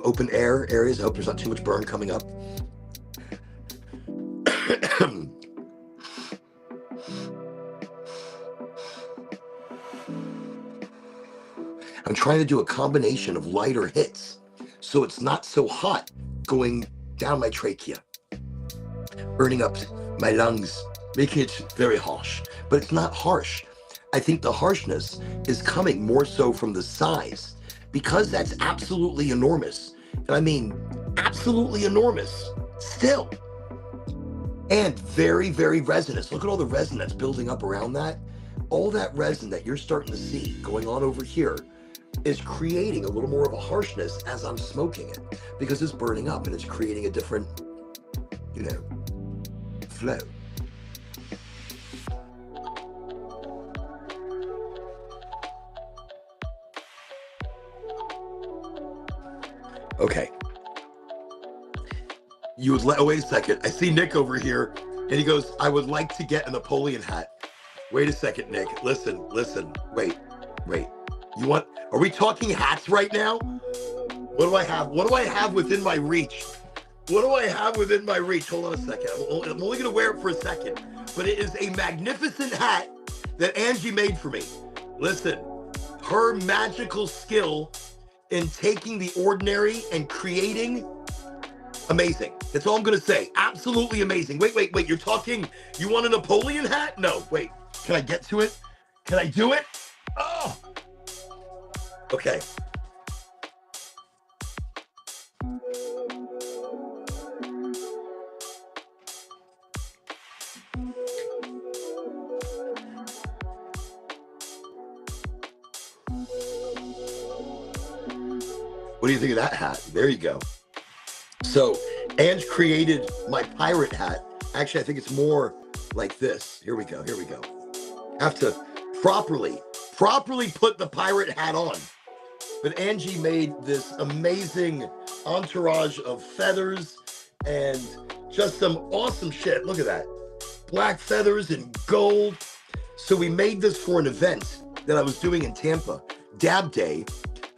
open air areas. I hope there's not too much burn coming up. I'm trying to do a combination of lighter hits so it's not so hot going down my trachea, burning up my lungs, making it very harsh. But it's not harsh. I think the harshness is coming more so from the size, because that's absolutely enormous. And I mean, absolutely enormous still. And very, very resinous. Look at all the resin that's building up around that. All that resin that you're starting to see going on over here is creating a little more of a harshness as I'm smoking it, because it's burning up and it's creating a different, flow. Okay. You would wait a second. I see Nick over here and he goes, I would like to get a Napoleon hat. Wait a second, Nick. Listen. Wait. Are we talking hats right now? What do I have? What do I have within my reach? What do I have within my reach? Hold on a second. I'm only going to wear it for a second. But it is a magnificent hat that Angie made for me. Listen, her magical skill in taking the ordinary and creating, amazing. That's all I'm going to say. Absolutely amazing. Wait. You want a Napoleon hat? No, wait. Can I get to it? Can I do it? Oh, okay. What do you think of that hat? There you go. So, Ange created my pirate hat. Actually, I think it's more like this. Here we go. Have to properly put the pirate hat on. But Angie made this amazing entourage of feathers and just some awesome shit. Look at that. Black feathers and gold. So we made this for an event that I was doing in Tampa. Dab Day.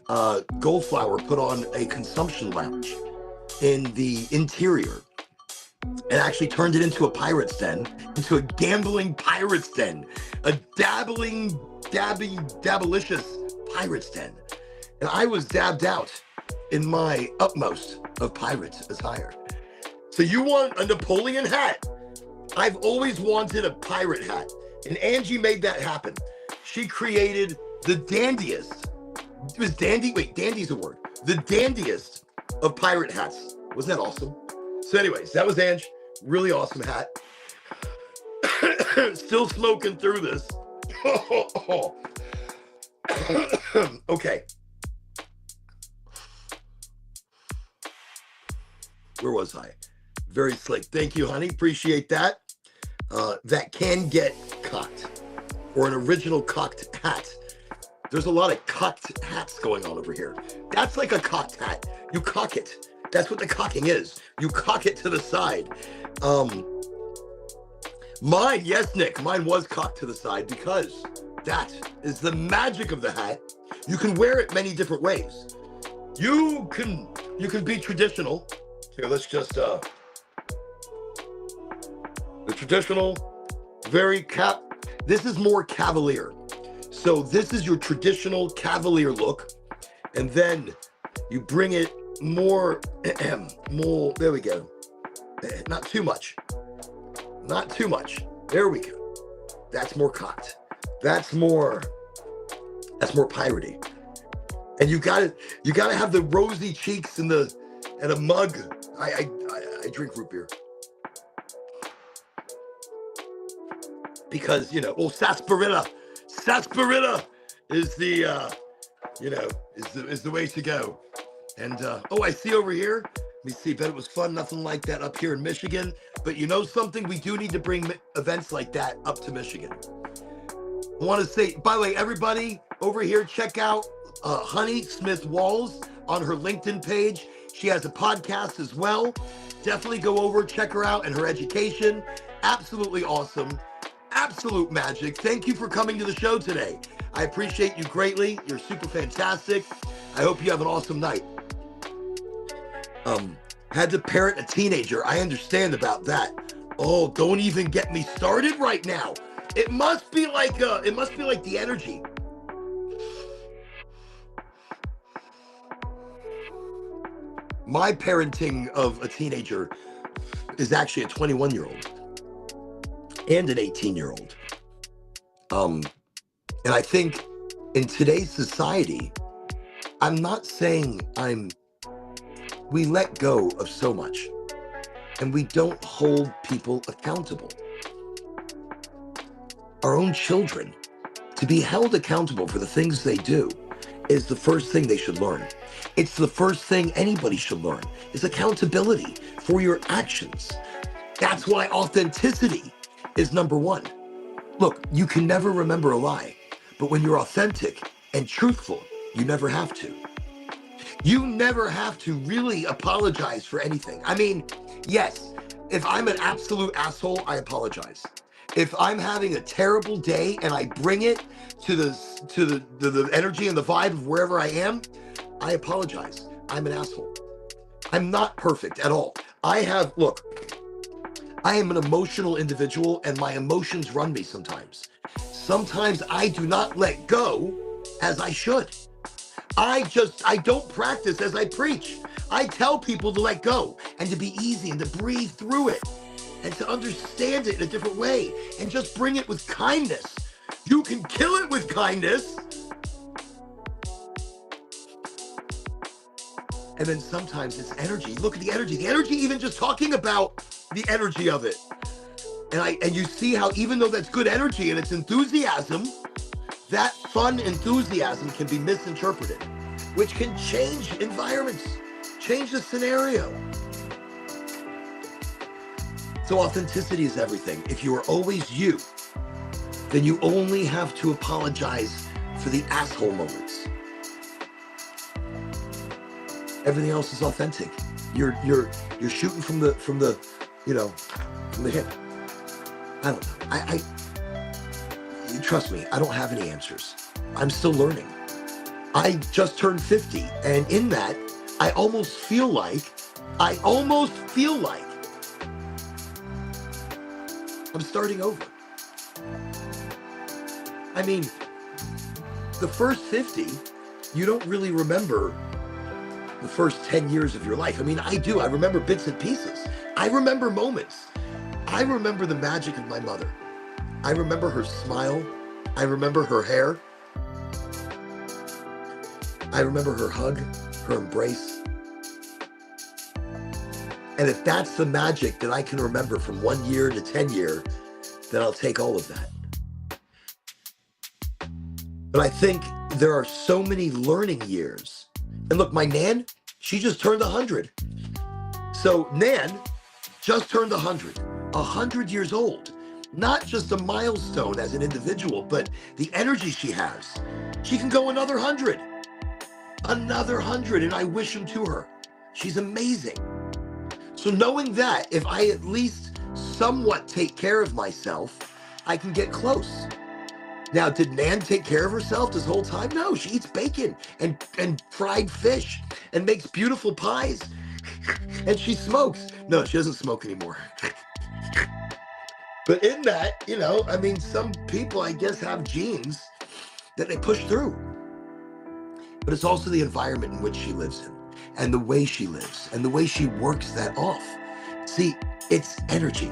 Goldflower put on a consumption lounge in the interior and actually turned it into a pirate's den, into a gambling pirate's den, a dabblicious pirate's den. And I was dabbed out in my utmost of pirate's attire. So you want a Napoleon hat? I've always wanted a pirate hat, and Angie made that happen. She created the dandiest. It was dandy. Wait, dandy's a word. The dandiest of pirate hats. Wasn't that awesome? So anyways, that was Ange. Really awesome hat. Still smoking through this. Okay. Where was I? Very slick. Thank you, honey. Appreciate that. That can get cocked, or an original cocked hat. There's a lot of cocked hats going on over here. That's like a cocked hat. You cock it. That's what the cocking is. You cock it to the side. Mine, yes, Nick, mine was cocked to the side because that is the magic of the hat. You can wear it many different ways. You can be traditional. Here, let's just, the traditional, this is more cavalier. So this is your traditional cavalier look, and then you bring it more, there we go. Not too much. There we go. That's more cocked. That's more piratey. And you gotta have the rosy cheeks and a mug. I drink root beer. Because, sarsaparilla is the is the way to go. And I see over here. Let me see. Bet it was fun. Nothing like that up here in Michigan. But you know something? We do need to bring events like that up to Michigan. I want to say, by the way, everybody, over here, check out Honey Smith Walls on her LinkedIn page. She has a podcast as well. Definitely go over, check her out and her education. Absolutely awesome. Absolute magic. Thank you for coming to the show today. I appreciate you greatly. You're super fantastic. I hope you have an awesome night. Had to parent a teenager. I understand about that. Oh, don't even get me started right now. It must be like the energy. My parenting of a teenager is actually a 21-year-old and an 18-year-old. And I think in today's society, I'm not saying we let go of so much and we don't hold people accountable. Our own children, to be held accountable for the things they do is the first thing they should learn. It's the first thing anybody should learn, is accountability for your actions. That's why authenticity is number one. Look, you can never remember a lie, but when you're authentic and truthful, you never have to. You never have to really apologize for anything. I mean, yes, if I'm an absolute asshole, I apologize. If I'm having a terrible day and I bring it to the energy and the vibe of wherever I am, I apologize. I'm an asshole. I'm not perfect at all. I am an emotional individual and my emotions run me sometimes. Sometimes I do not let go as I should. I don't practice as I preach. I tell people to let go and to be easy and to breathe through it and to understand it in a different way and just bring it with kindness. You can kill it with kindness. And then sometimes it's energy. Look at the energy. The energy, even just talking about the energy of it. And you see how even though that's good energy and it's enthusiasm, that fun enthusiasm can be misinterpreted, which can change environments, change the scenario. So authenticity is everything. If you are always you, then you only have to apologize for the asshole moments. Everything else is authentic. You're shooting from the hip. I don't know. I trust me, I don't have any answers. I'm still learning. I just turned 50, and in that, I almost feel like I'm starting over. I mean, the first 50, you don't really remember the first 10 years of your life. I mean, I do. I remember bits and pieces. I remember moments. I remember the magic of my mother. I remember her smile. I remember her hair. I remember her hug, her embrace. And if that's the magic that I can remember from 1 year to 10 year, then I'll take all of that. But I think there are so many learning years. And look, my Nan, she just turned 100. So Nan just turned 100, 100 years old. Not just a milestone as an individual, but the energy she has. She can go another 100, and I wish them to her. She's amazing. So knowing that if I at least somewhat take care of myself, I can get close. Now, did Nan take care of herself this whole time? No, she eats bacon and fried fish and makes beautiful pies and she smokes. No, she doesn't smoke anymore. But in that, I mean, some people, I guess, have genes that they push through. But it's also the environment in which she lives in and the way she lives and the way she works that off. See, it's energy.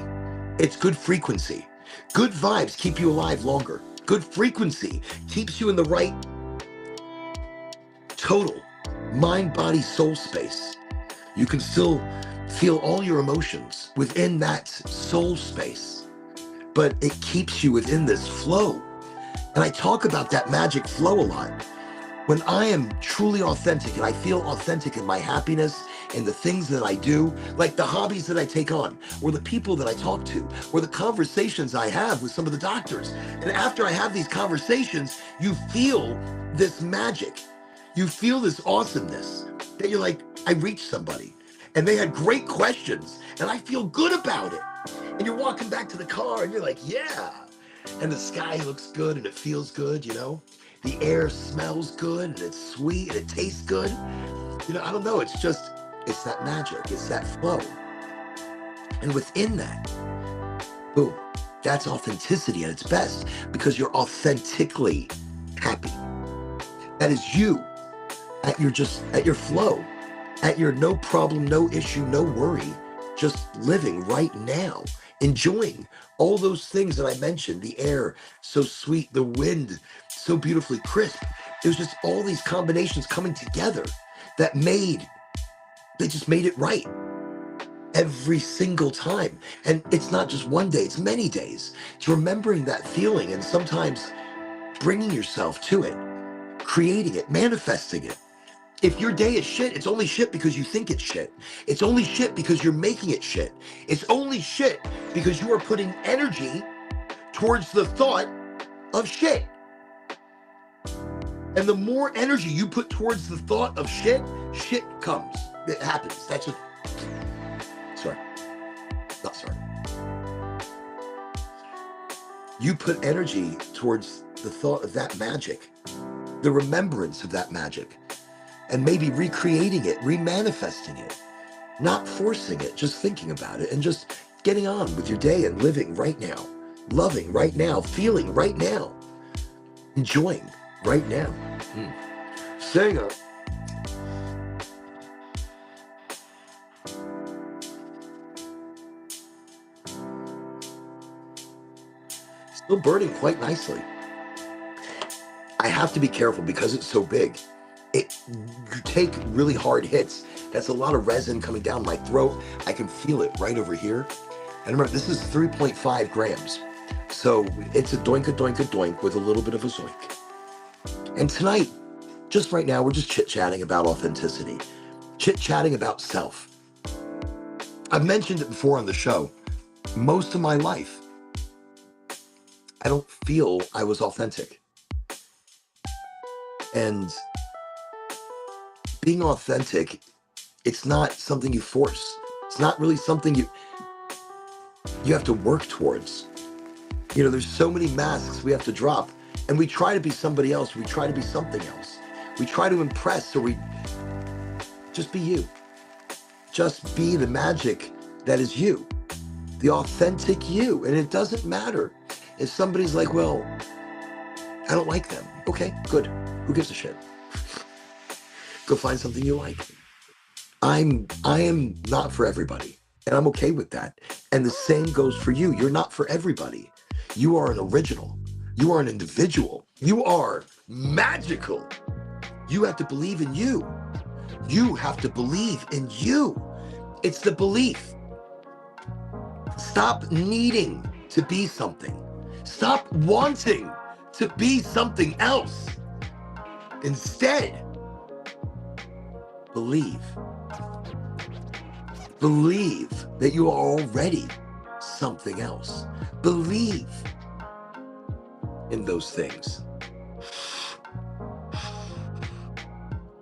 It's good frequency. Good vibes keep you alive longer. Good frequency keeps you in the right total mind, body, soul space. You can still feel all your emotions within that soul space, but it keeps you within this flow. And I talk about that magic flow a lot. When I am truly authentic and I feel authentic in my happiness and the things that I do, like the hobbies that I take on, or the people that I talk to, or the conversations I have with some of the doctors. And after I have these conversations, you feel this magic. You feel this awesomeness that you're like, I reached somebody and they had great questions and I feel good about it. And you're walking back to the car and you're like, yeah. And the sky looks good and it feels good, you know? The air smells good and it's sweet and it tastes good. You know, I don't know. It's that magic. It's that flow. And within that, boom, that's authenticity at its best because you're authentically happy. That is you at your flow, at your no problem, no issue, no worry, just living right now, enjoying all those things that I mentioned, the air so sweet, the wind so beautifully crisp. It was just all these combinations coming together that they just made it right every single time. And it's not just one day, it's many days. It's remembering that feeling and sometimes bringing yourself to it, creating it, manifesting it. If your day is shit, it's only shit because you think it's shit. It's only shit because you're making it shit. It's only shit because you are putting energy towards the thought of shit. And the more energy you put towards the thought of shit, shit comes. It happens. That's just... Sorry. Not sorry. You put energy towards the thought of that magic, the remembrance of that magic, and maybe recreating it, remanifesting it, not forcing it, just thinking about it and just getting on with your day and living right now, loving right now, feeling right now, enjoying right now. Saying it. Still burning quite nicely. I have to be careful because it's so big. You take really hard hits. That's a lot of resin coming down my throat. I can feel it right over here. And remember, this is 3.5 grams. So it's a doink with a little bit of a zoink. And tonight, just right now, we're just chit-chatting about authenticity, chit-chatting about self. I've mentioned it before on the show. Most of my life, I don't feel I was authentic. And being authentic, it's not something you force. It's not really something you have to work towards. You know, there's so many masks we have to drop, and we try to be somebody else. We try to be something else. We try to impress, or we just be you. Just be the magic that is you, the authentic you. And it doesn't matter if somebody's like, well, I don't like them. Okay, good. Who gives a shit? Go find something you like. I am not for everybody, and I'm okay with that. And the same goes for you. You're not for everybody. You are an original. You are an individual. You are magical. You have to believe in you. You have to believe in you. It's the belief. Stop needing to be something. Stop wanting to be something else. Instead, believe. Believe that you are already something else. Believe in those things.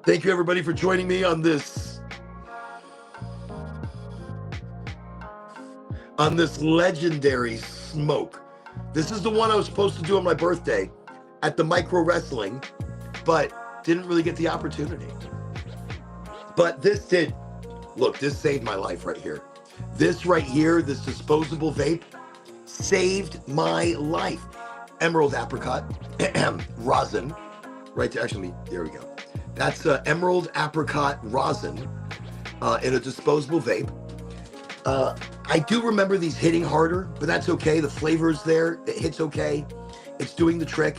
Thank you, everybody, for joining me on this legendary smoke. This is the one I was supposed to do on my birthday at the micro wrestling, but didn't really get the opportunity. But this did. Look, this saved my life right here. This right here, this disposable vape, saved my life. Emerald apricot rosin, right there. Actually, there we go. That's emerald apricot rosin in a disposable vape. I do remember these hitting harder, but that's okay. The flavor is there. It hits okay. It's doing the trick.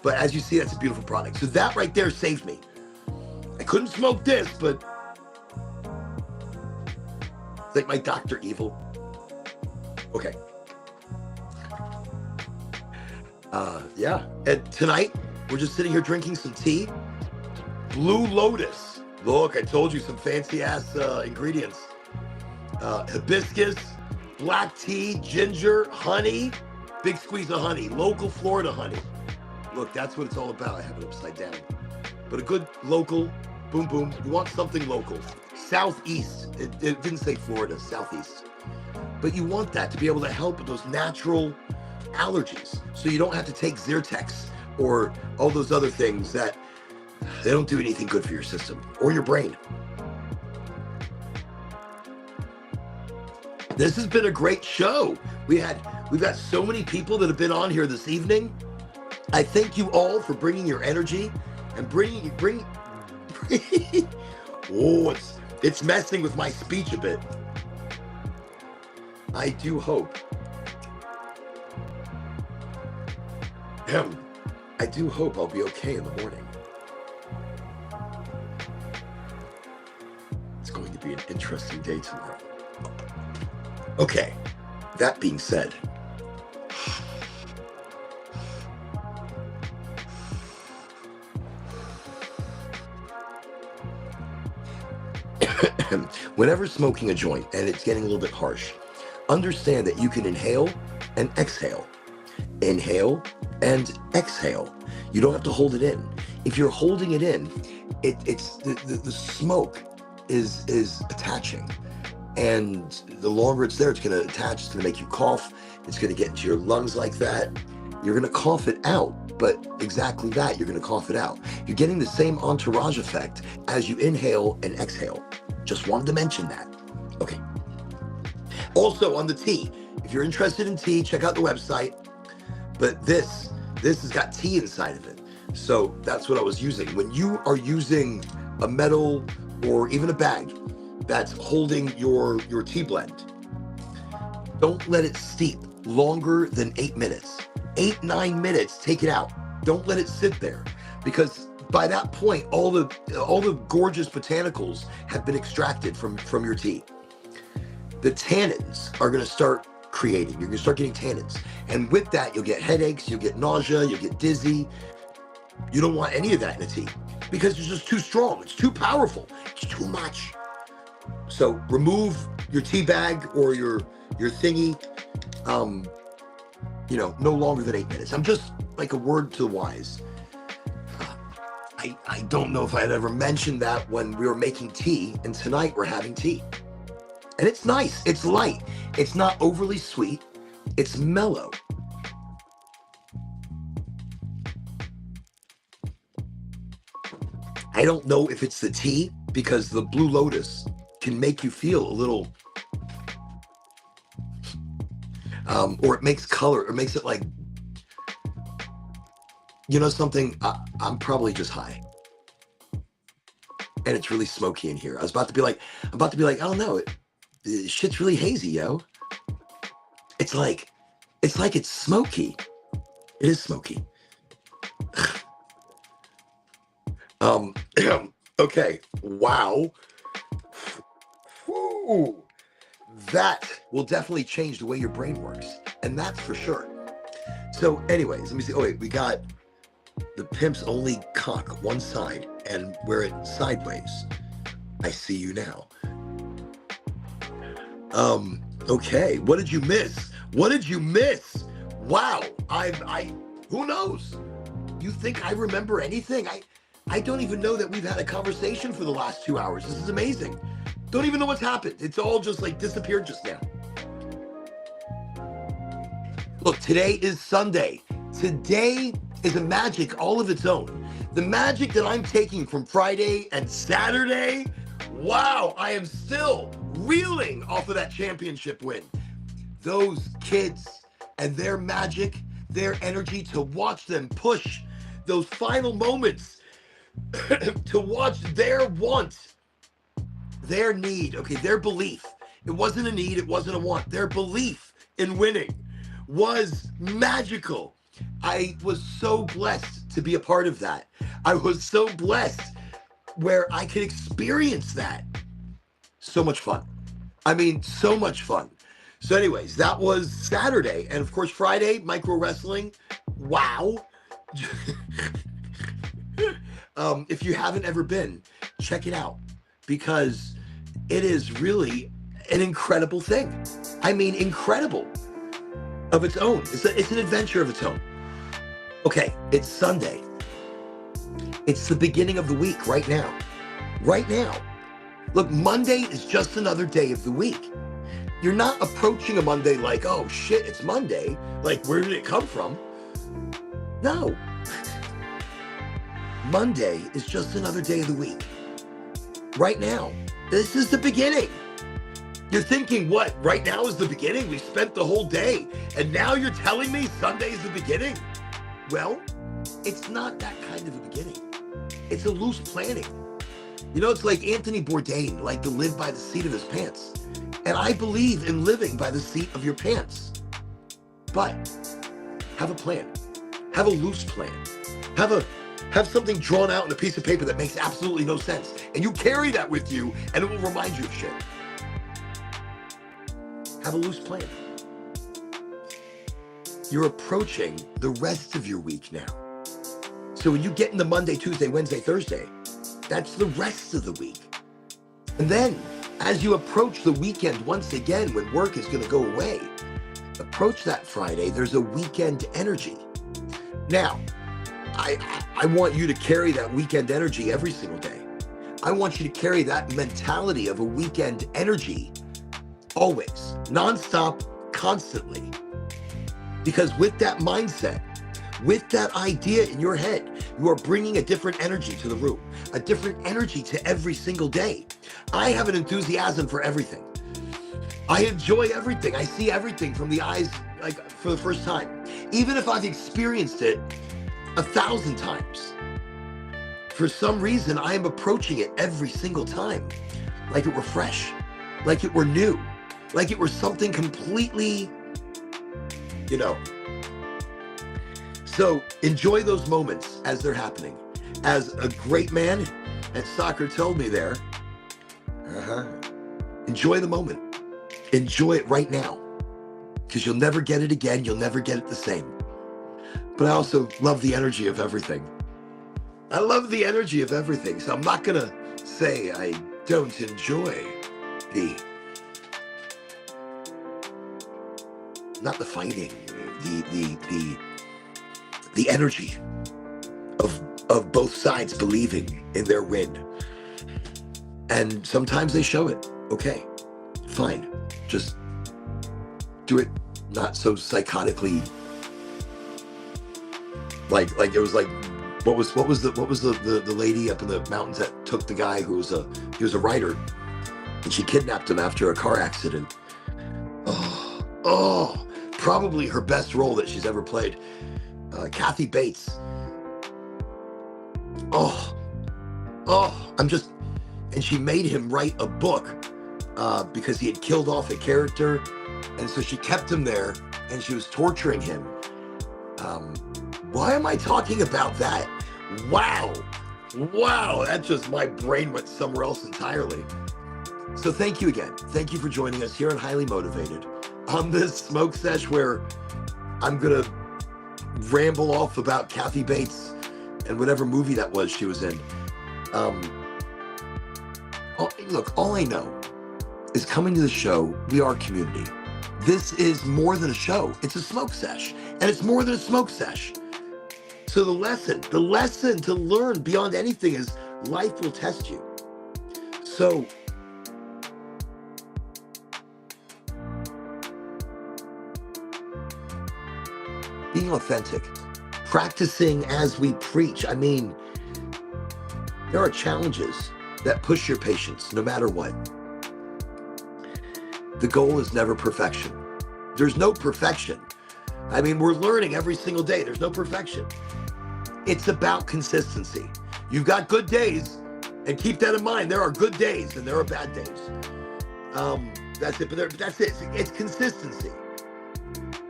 But as you see, that's a beautiful product. So that right there saved me. I couldn't smoke this, but it's like my Dr. Evil. Okay. Yeah. And tonight, we're just sitting here drinking some tea. Blue Lotus. Look, I told you some fancy ass ingredients. Hibiscus, black tea, ginger, honey, big squeeze of honey, local Florida honey. Look, that's what it's all about. I have it upside down. But a good local, boom, boom. You want something local. Southeast. It didn't say Florida, Southeast. But you want that to be able to help with those natural allergies. So you don't have to take Zyrtex or all those other things that they don't do anything good for your system or your brain. This has been a great show. We've got so many people that have been on here this evening. I thank you all for bringing your energy and bring. Oh, it's messing with my speech a bit. I do hope. I do hope I'll be okay in the morning. It's going to be an interesting day tomorrow. Okay, that being said, whenever smoking a joint and it's getting a little bit harsh, understand that you can inhale and exhale. Inhale and exhale. You don't have to hold it in. If you're holding it in, it's the smoke is attaching. And the longer it's there, it's going to attach. It's going to make you cough. It's going to get into your lungs like that. You're going to cough it out, but exactly that, you're going to cough it out. You're getting the same entourage effect as you inhale and exhale. Just wanted to mention that. Okay. Also on the tea, if you're interested in tea, check out the website. But this has got tea inside of it. So that's what I was using. When you are using a metal or even a bag that's holding your tea blend, don't let it steep longer than 8 minutes. 8-9 minutes, take it out. Don't let it sit there, because by that point, all the gorgeous botanicals have been extracted from your tea. The tannins are going to start creating. You're going to start getting tannins. And with that, you'll get headaches, you'll get nausea, you'll get dizzy. You don't want any of that in a tea because it's just too strong. It's too powerful. It's too much. So remove your tea bag or your thingy, no longer than 8 minutes. I'm just like a word to the wise. I don't know if I had ever mentioned that when we were making tea, and tonight we're having tea. And it's nice, it's light, it's not overly sweet, it's mellow. I don't know if it's the tea, because the Blue Lotus can make you feel a little, or it makes color, or makes it like, something, I'm probably just high. And it's really smoky in here. I was about to be like, I don't know, shit's really hazy, yo. It's like it's smoky. It is smoky. Okay, wow. Whew. That will definitely change the way your brain works, and that's for sure. So anyways, let me see. Oh wait, we got the pimps only cock one side and wear it sideways. I see you now. Okay, what did you miss? Wow, who knows? You think I remember anything? I don't even know that we've had a conversation for the last 2 hours. This is amazing. Don't even know what's happened. It's all just like disappeared just now. Look, today is Sunday. Today is a magic all of its own. The magic that I'm taking from Friday and Saturday, wow, I am still reeling off of that championship win. Those kids and their magic, their energy, to watch them push those final moments, to watch their want, their need, their belief. It wasn't a need, it wasn't a want. Their belief in winning was magical. I was so blessed to be a part of that. I was so blessed where I could experience that. So much fun. I mean, so much fun. So anyways, that was Saturday. And of course, Friday, micro wrestling. Wow. If you haven't ever been, check it out, because it is really an incredible thing. I mean, incredible of its own. It's an adventure of its own. Okay, it's Sunday. It's the beginning of the week right now. Right now. Look, Monday is just another day of the week. You're not approaching a Monday like, oh shit, it's Monday. Like, where did it come from? No. Monday is just another day of the week. Right now. This is the beginning. You're thinking, what? Right now is the beginning? We spent the whole day, and now you're telling me Sunday is the beginning? Well, it's not that kind of a beginning. It's a loose planning. You know, it's like Anthony Bourdain liked to live by the seat of his pants. And I believe in living by the seat of your pants. But have a plan. Have a loose plan. Have something drawn out on a piece of paper that makes absolutely no sense. And you carry that with you, and it will remind you of shit. Have a loose plan. You're approaching the rest of your week now. So when you get into Monday, Tuesday, Wednesday, Thursday, that's the rest of the week. And then as you approach the weekend once again, when work is going to go away, approach that Friday, there's a weekend energy. Now, I want you to carry that weekend energy every single day. I want you to carry that mentality of a weekend energy always, nonstop, constantly. Because with that mindset, with that idea in your head, you are bringing a different energy to the room, a different energy to every single day. I have an enthusiasm for everything. I enjoy everything. I see everything from the eyes, like for the first time. Even if I've experienced it 1,000 times. For some reason, I am approaching it every single time like it were fresh, like it were new, like it were something completely, you know. So enjoy those moments as they're happening. As a great man at soccer told me there, enjoy the moment. Enjoy it right now, because you'll never get it again. You'll never get it the same. But I also love the energy of everything. I love the energy of everything. So I'm not going to say I don't enjoy not the fighting, the energy of both sides believing in their win. And sometimes they show it. Okay, fine. Just do it not so psychotically. Like it was like, what was the lady up in the mountains that took the guy who was a writer, and she kidnapped him after a car accident. Oh, probably her best role that she's ever played. Kathy Bates. And she made him write a book because he had killed off a character, and so she kept him there, and she was torturing him. Why am I talking about that? Wow, that just, my brain went somewhere else entirely. So thank you again. Thank you for joining us here on Highly Motivated on this smoke sesh, where I'm gonna ramble off about Kathy Bates and whatever movie that was she was in. Look, all I know is coming to the show, we are community. This is more than a show. It's a smoke sesh, and it's more than a smoke sesh. So the lesson to learn beyond anything is life will test you. So being authentic, practicing as we preach. I mean, there are challenges that push your patience no matter what. The goal is never perfection. There's no perfection. I mean, we're learning every single day. There's no perfection. It's about consistency. You've got good days, and keep that in mind. There are good days and there are bad days. That's it. But that's it. It's consistency.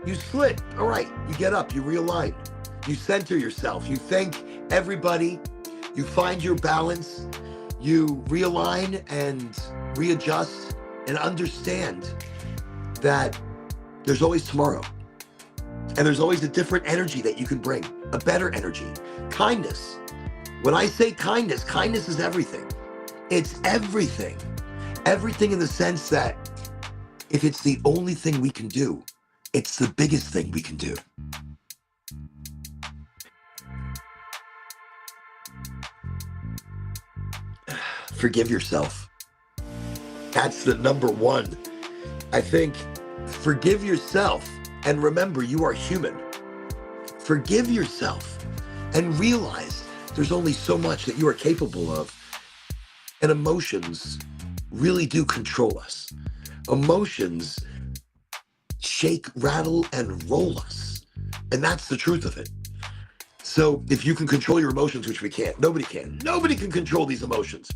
You slip. All right. You get up. You realign. You center yourself. You thank everybody. You find your balance. You realign and readjust and understand that there's always tomorrow. And there's always a different energy that you can bring, a better energy. Kindness. When I say kindness, kindness is everything. It's everything. Everything in the sense that if it's the only thing we can do, it's the biggest thing we can do. forgive yourself. That's the number one. I think forgive yourself and remember you are human. Forgive yourself and realize there's only so much that you are capable of. And emotions really do control us. Emotions shake, rattle, and roll us. And that's the truth of it. So if you can control your emotions, which we can't, nobody can. Nobody can control these emotions.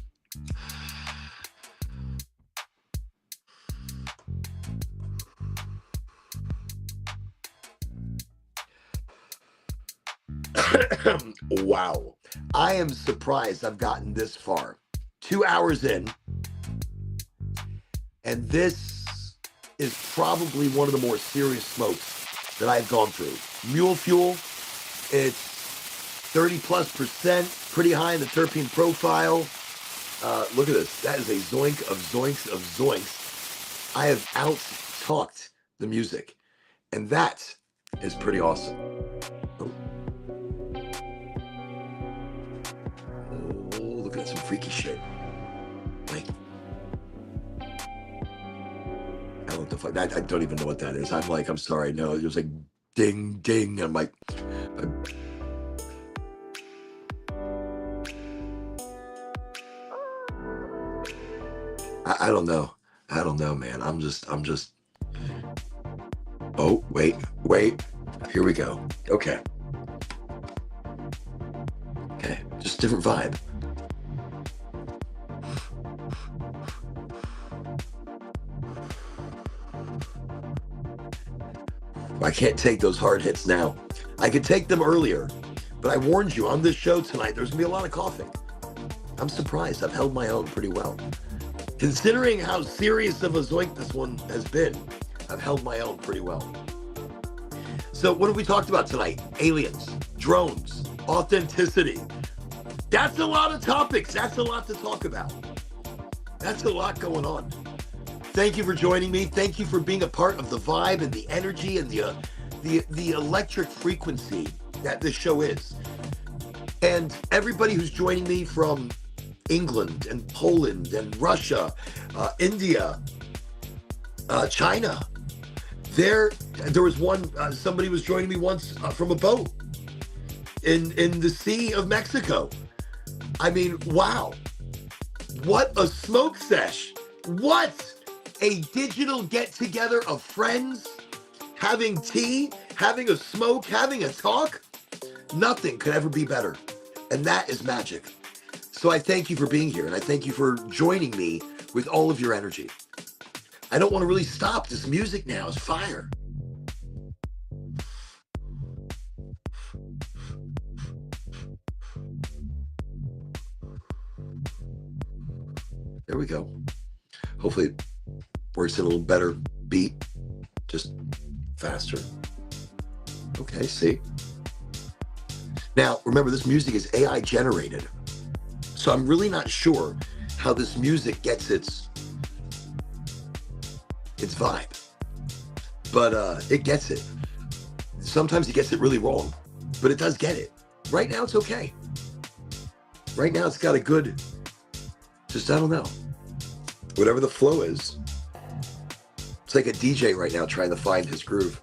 Wow. I am surprised I've gotten this far. 2 hours in. And this is probably one of the more serious smokes that I've gone through. Mule fuel, it's 30+%, pretty high in the terpene profile. Look at this. That is a zoink of zoinks of zoinks. I have out-talked the music. And that is pretty awesome. Oh, look at some freaky shit. Like, I don't know what the fuck. I don't even know what that is. I'm like, I'm sorry. No, it was like ding, ding. I'm like, I don't know. I don't know, man. I'm just. Oh, wait. Here we go. Okay. Just different vibe. I can't take those hard hits now. I could take them earlier, but I warned you on this show tonight, there's gonna be a lot of coughing. I'm surprised. I've held my own pretty well. Considering how serious of a zoink this one has been, I've held my own pretty well. So what have we talked about tonight? Aliens, drones, authenticity. That's a lot of topics. That's a lot to talk about. That's a lot going on. Thank you for joining me. Thank you for being a part of the vibe and the energy and the electric frequency that this show is. And everybody who's joining me from England and Poland and Russia, India, China. There was one, somebody was joining me once from a boat in the Sea of Mexico. I mean, wow. What a smoke sesh. What a digital get-together of friends, having tea, having a smoke, having a talk. Nothing could ever be better. And that is magic. So I thank you for being here, and I thank you for joining me with all of your energy. I don't want to really stop. This music now is fire. There we go. Hopefully it works in a little better beat, just faster. Okay, see? Now, remember, this music is AI generated. So I'm really not sure how this music gets its vibe. But it gets it. Sometimes it gets it really wrong, but it does get it. Right now, it's okay. Right now, it's got a good, just, I don't know. Whatever the flow is. It's like a DJ right now trying to find his groove.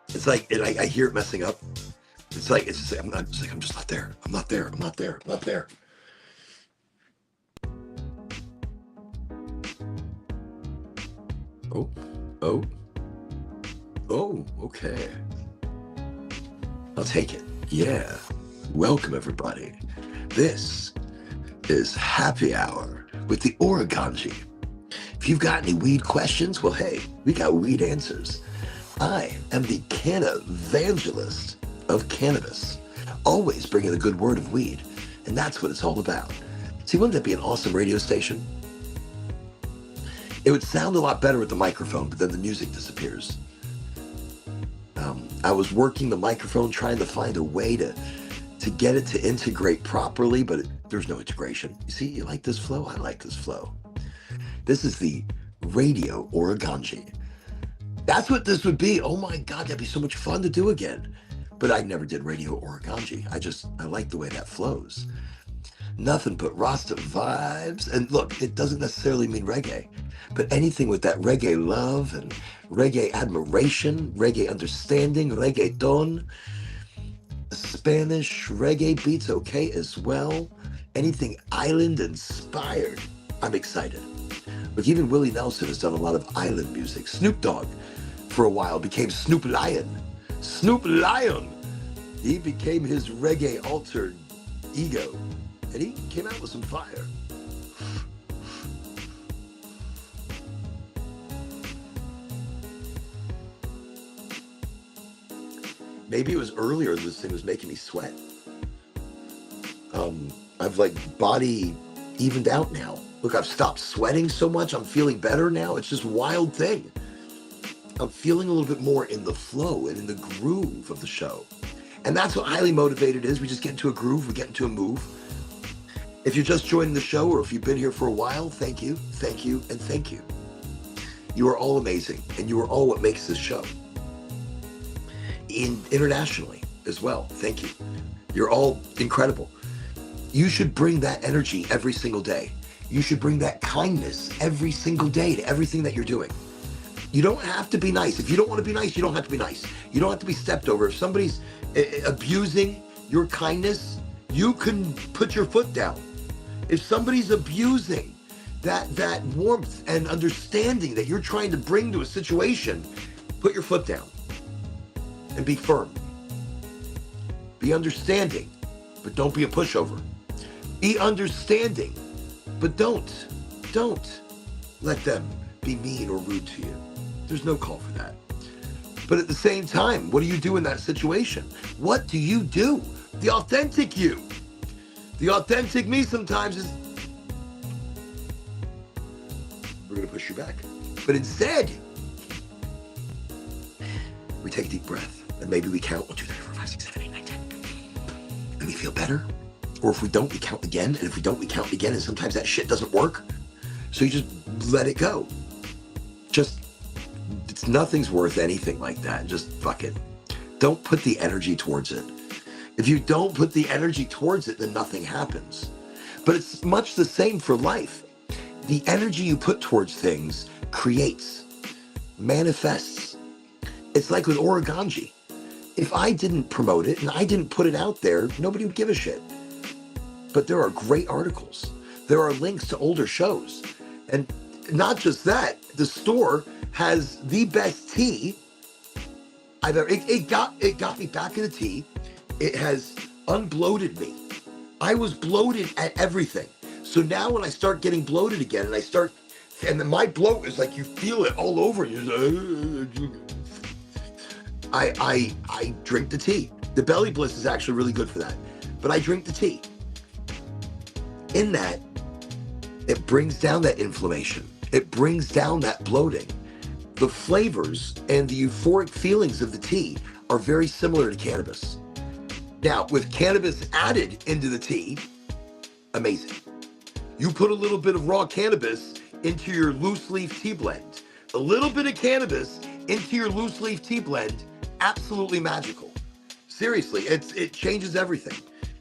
It's like, and I hear it messing up. It's like, I'm just not there. I'm not there. Oh, okay. I'll take it. Yeah. Welcome, everybody. This is Happy Hour with the Oraganji. If you've got any weed questions, well, hey, we got weed answers. I am the canna-vangelist of cannabis, always bringing the good word of weed, and that's what it's all about. See, wouldn't that be an awesome radio station? It would sound a lot better with the microphone, but then the music disappears. I was working the microphone, trying to find a way to get it to integrate properly, but there's no integration. You see, you like this flow? I like this flow. This is the radio Oraganji. That's what this would be. Oh my God, that'd be so much fun to do again. But I never did radio Oraganji. I like the way that flows. Nothing but Rasta vibes. And look, it doesn't necessarily mean reggae, but anything with that reggae love and reggae admiration, reggae understanding, reggaeton, Spanish reggae beats okay as well. Anything island inspired. I'm excited. Look, even Willie Nelson has done a lot of island music. Snoop Dogg, for a while, became Snoop Lion. Snoop Lion! He became his reggae altered ego. And he came out with some fire. Maybe it was earlier this thing was making me sweat. I've like body evened out now. Look, I've stopped sweating so much. I'm feeling better now. It's just a wild thing. I'm feeling a little bit more in the flow and in the groove of the show. And that's what highly motivated is. We just get into a groove, we get into a move. If you're just joining the show or if you've been here for a while, thank you, and thank you. You are all amazing, and you are all what makes this show. Internationally as well, thank you. You're all incredible. You should bring that energy every single day. You should bring that kindness every single day to everything that you're doing. You don't have to be nice. If you don't want to be nice, you don't have to be nice. You don't have to be stepped over. If somebody's abusing your kindness, you can put your foot down. If somebody's abusing that warmth and understanding that you're trying to bring to a situation, put your foot down and be firm. Be understanding, but don't be a pushover. Be understanding, but don't let them be mean or rude to you. There's no call for that. But at the same time, what do you do in that situation? What do you do? The authentic you. The authentic me sometimes is, we're going to push you back. But instead, we take a deep breath and maybe we count 1, 2, 3, 4, 5, 6, 7, 8, 9, 10. And we feel better. Or if we don't, we count again. And if we don't, we count again. And sometimes that shit doesn't work. So you just let it go. Nothing's worth anything like that. Just fuck it. Don't put the energy towards it. If you don't put the energy towards it, then nothing happens. But it's much the same for life. The energy you put towards things creates, manifests. It's like with Oraganji. If I didn't promote it and I didn't put it out there, nobody would give a shit. But there are great articles. There are links to older shows. And not just that, the store has the best tea I've ever. It got me back in the tea. It has unbloated me. I was bloated at everything. So now when I start getting bloated again, and then my bloat is like you feel it all over you. I drink the tea. The Belly Bliss is actually really good for that. But I drink the tea. In that, it brings down that inflammation. It brings down that bloating. The flavors and the euphoric feelings of the tea are very similar to cannabis. Now, with cannabis added into the tea, amazing. You put a little bit of raw cannabis into your loose leaf tea blend. A little bit of cannabis into your loose leaf tea blend, absolutely magical. Seriously, it changes everything.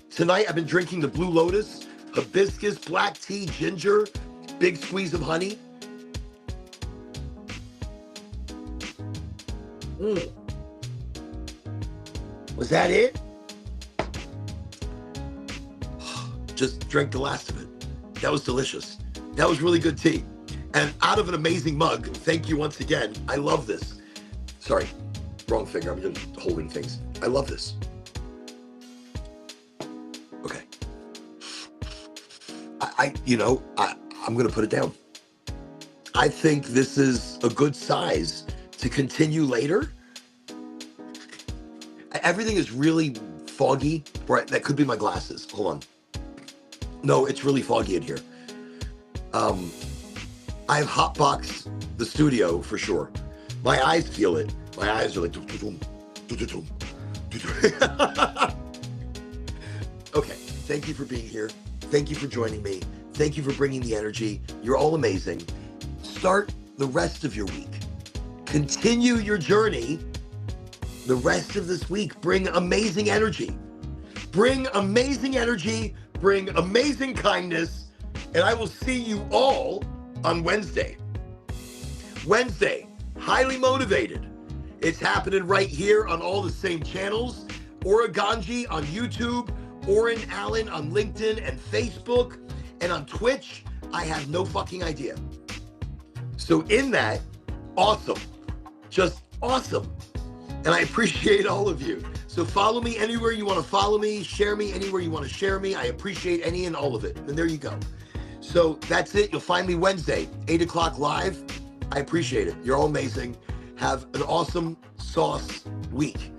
Tonight, I've been drinking the Blue Lotus, hibiscus, black tea, ginger, big squeeze of honey. Was that it? Just drank the last of it. That was delicious. That was really good tea. And out of an amazing mug. Thank you once again. I love this. Sorry, wrong finger. I'm just holding things. I love this. Okay. I'm going to put it down. I think this is a good size to continue later. Everything is really foggy. Right, that could be my glasses. Hold on. No, it's really foggy in here. I've hotboxed the studio for sure. My eyes feel it. My eyes are like. Okay, thank you for being here. Thank you for joining me. Thank you for bringing the energy. You're all amazing. Start the rest of your week. Continue your journey the rest of this week. Bring amazing energy. Bring amazing energy. bring amazing kindness, and I will see you all on Wednesday. Wednesday, highly motivated. It's happening right here on all the same channels. Oraganji on YouTube, Oren Allen on LinkedIn and Facebook, and on Twitch, I have no fucking idea. So in that, awesome, just awesome. And I appreciate all of you. So follow me anywhere you want to follow me, share me anywhere you want to share me. I appreciate any and all of it. And there you go. So that's it. You'll find me Wednesday, 8 o'clock live. I appreciate it. You're all amazing. Have an awesome sauce week.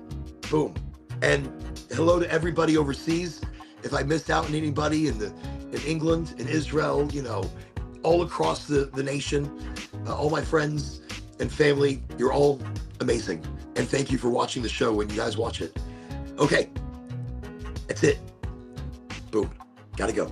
Boom. And hello to everybody overseas. If I missed out on anybody in England, in Israel, you know, all across the nation, all my friends and family, you're all amazing. And thank you for watching the show when you guys watch it. Okay, that's it. Boom. Gotta go.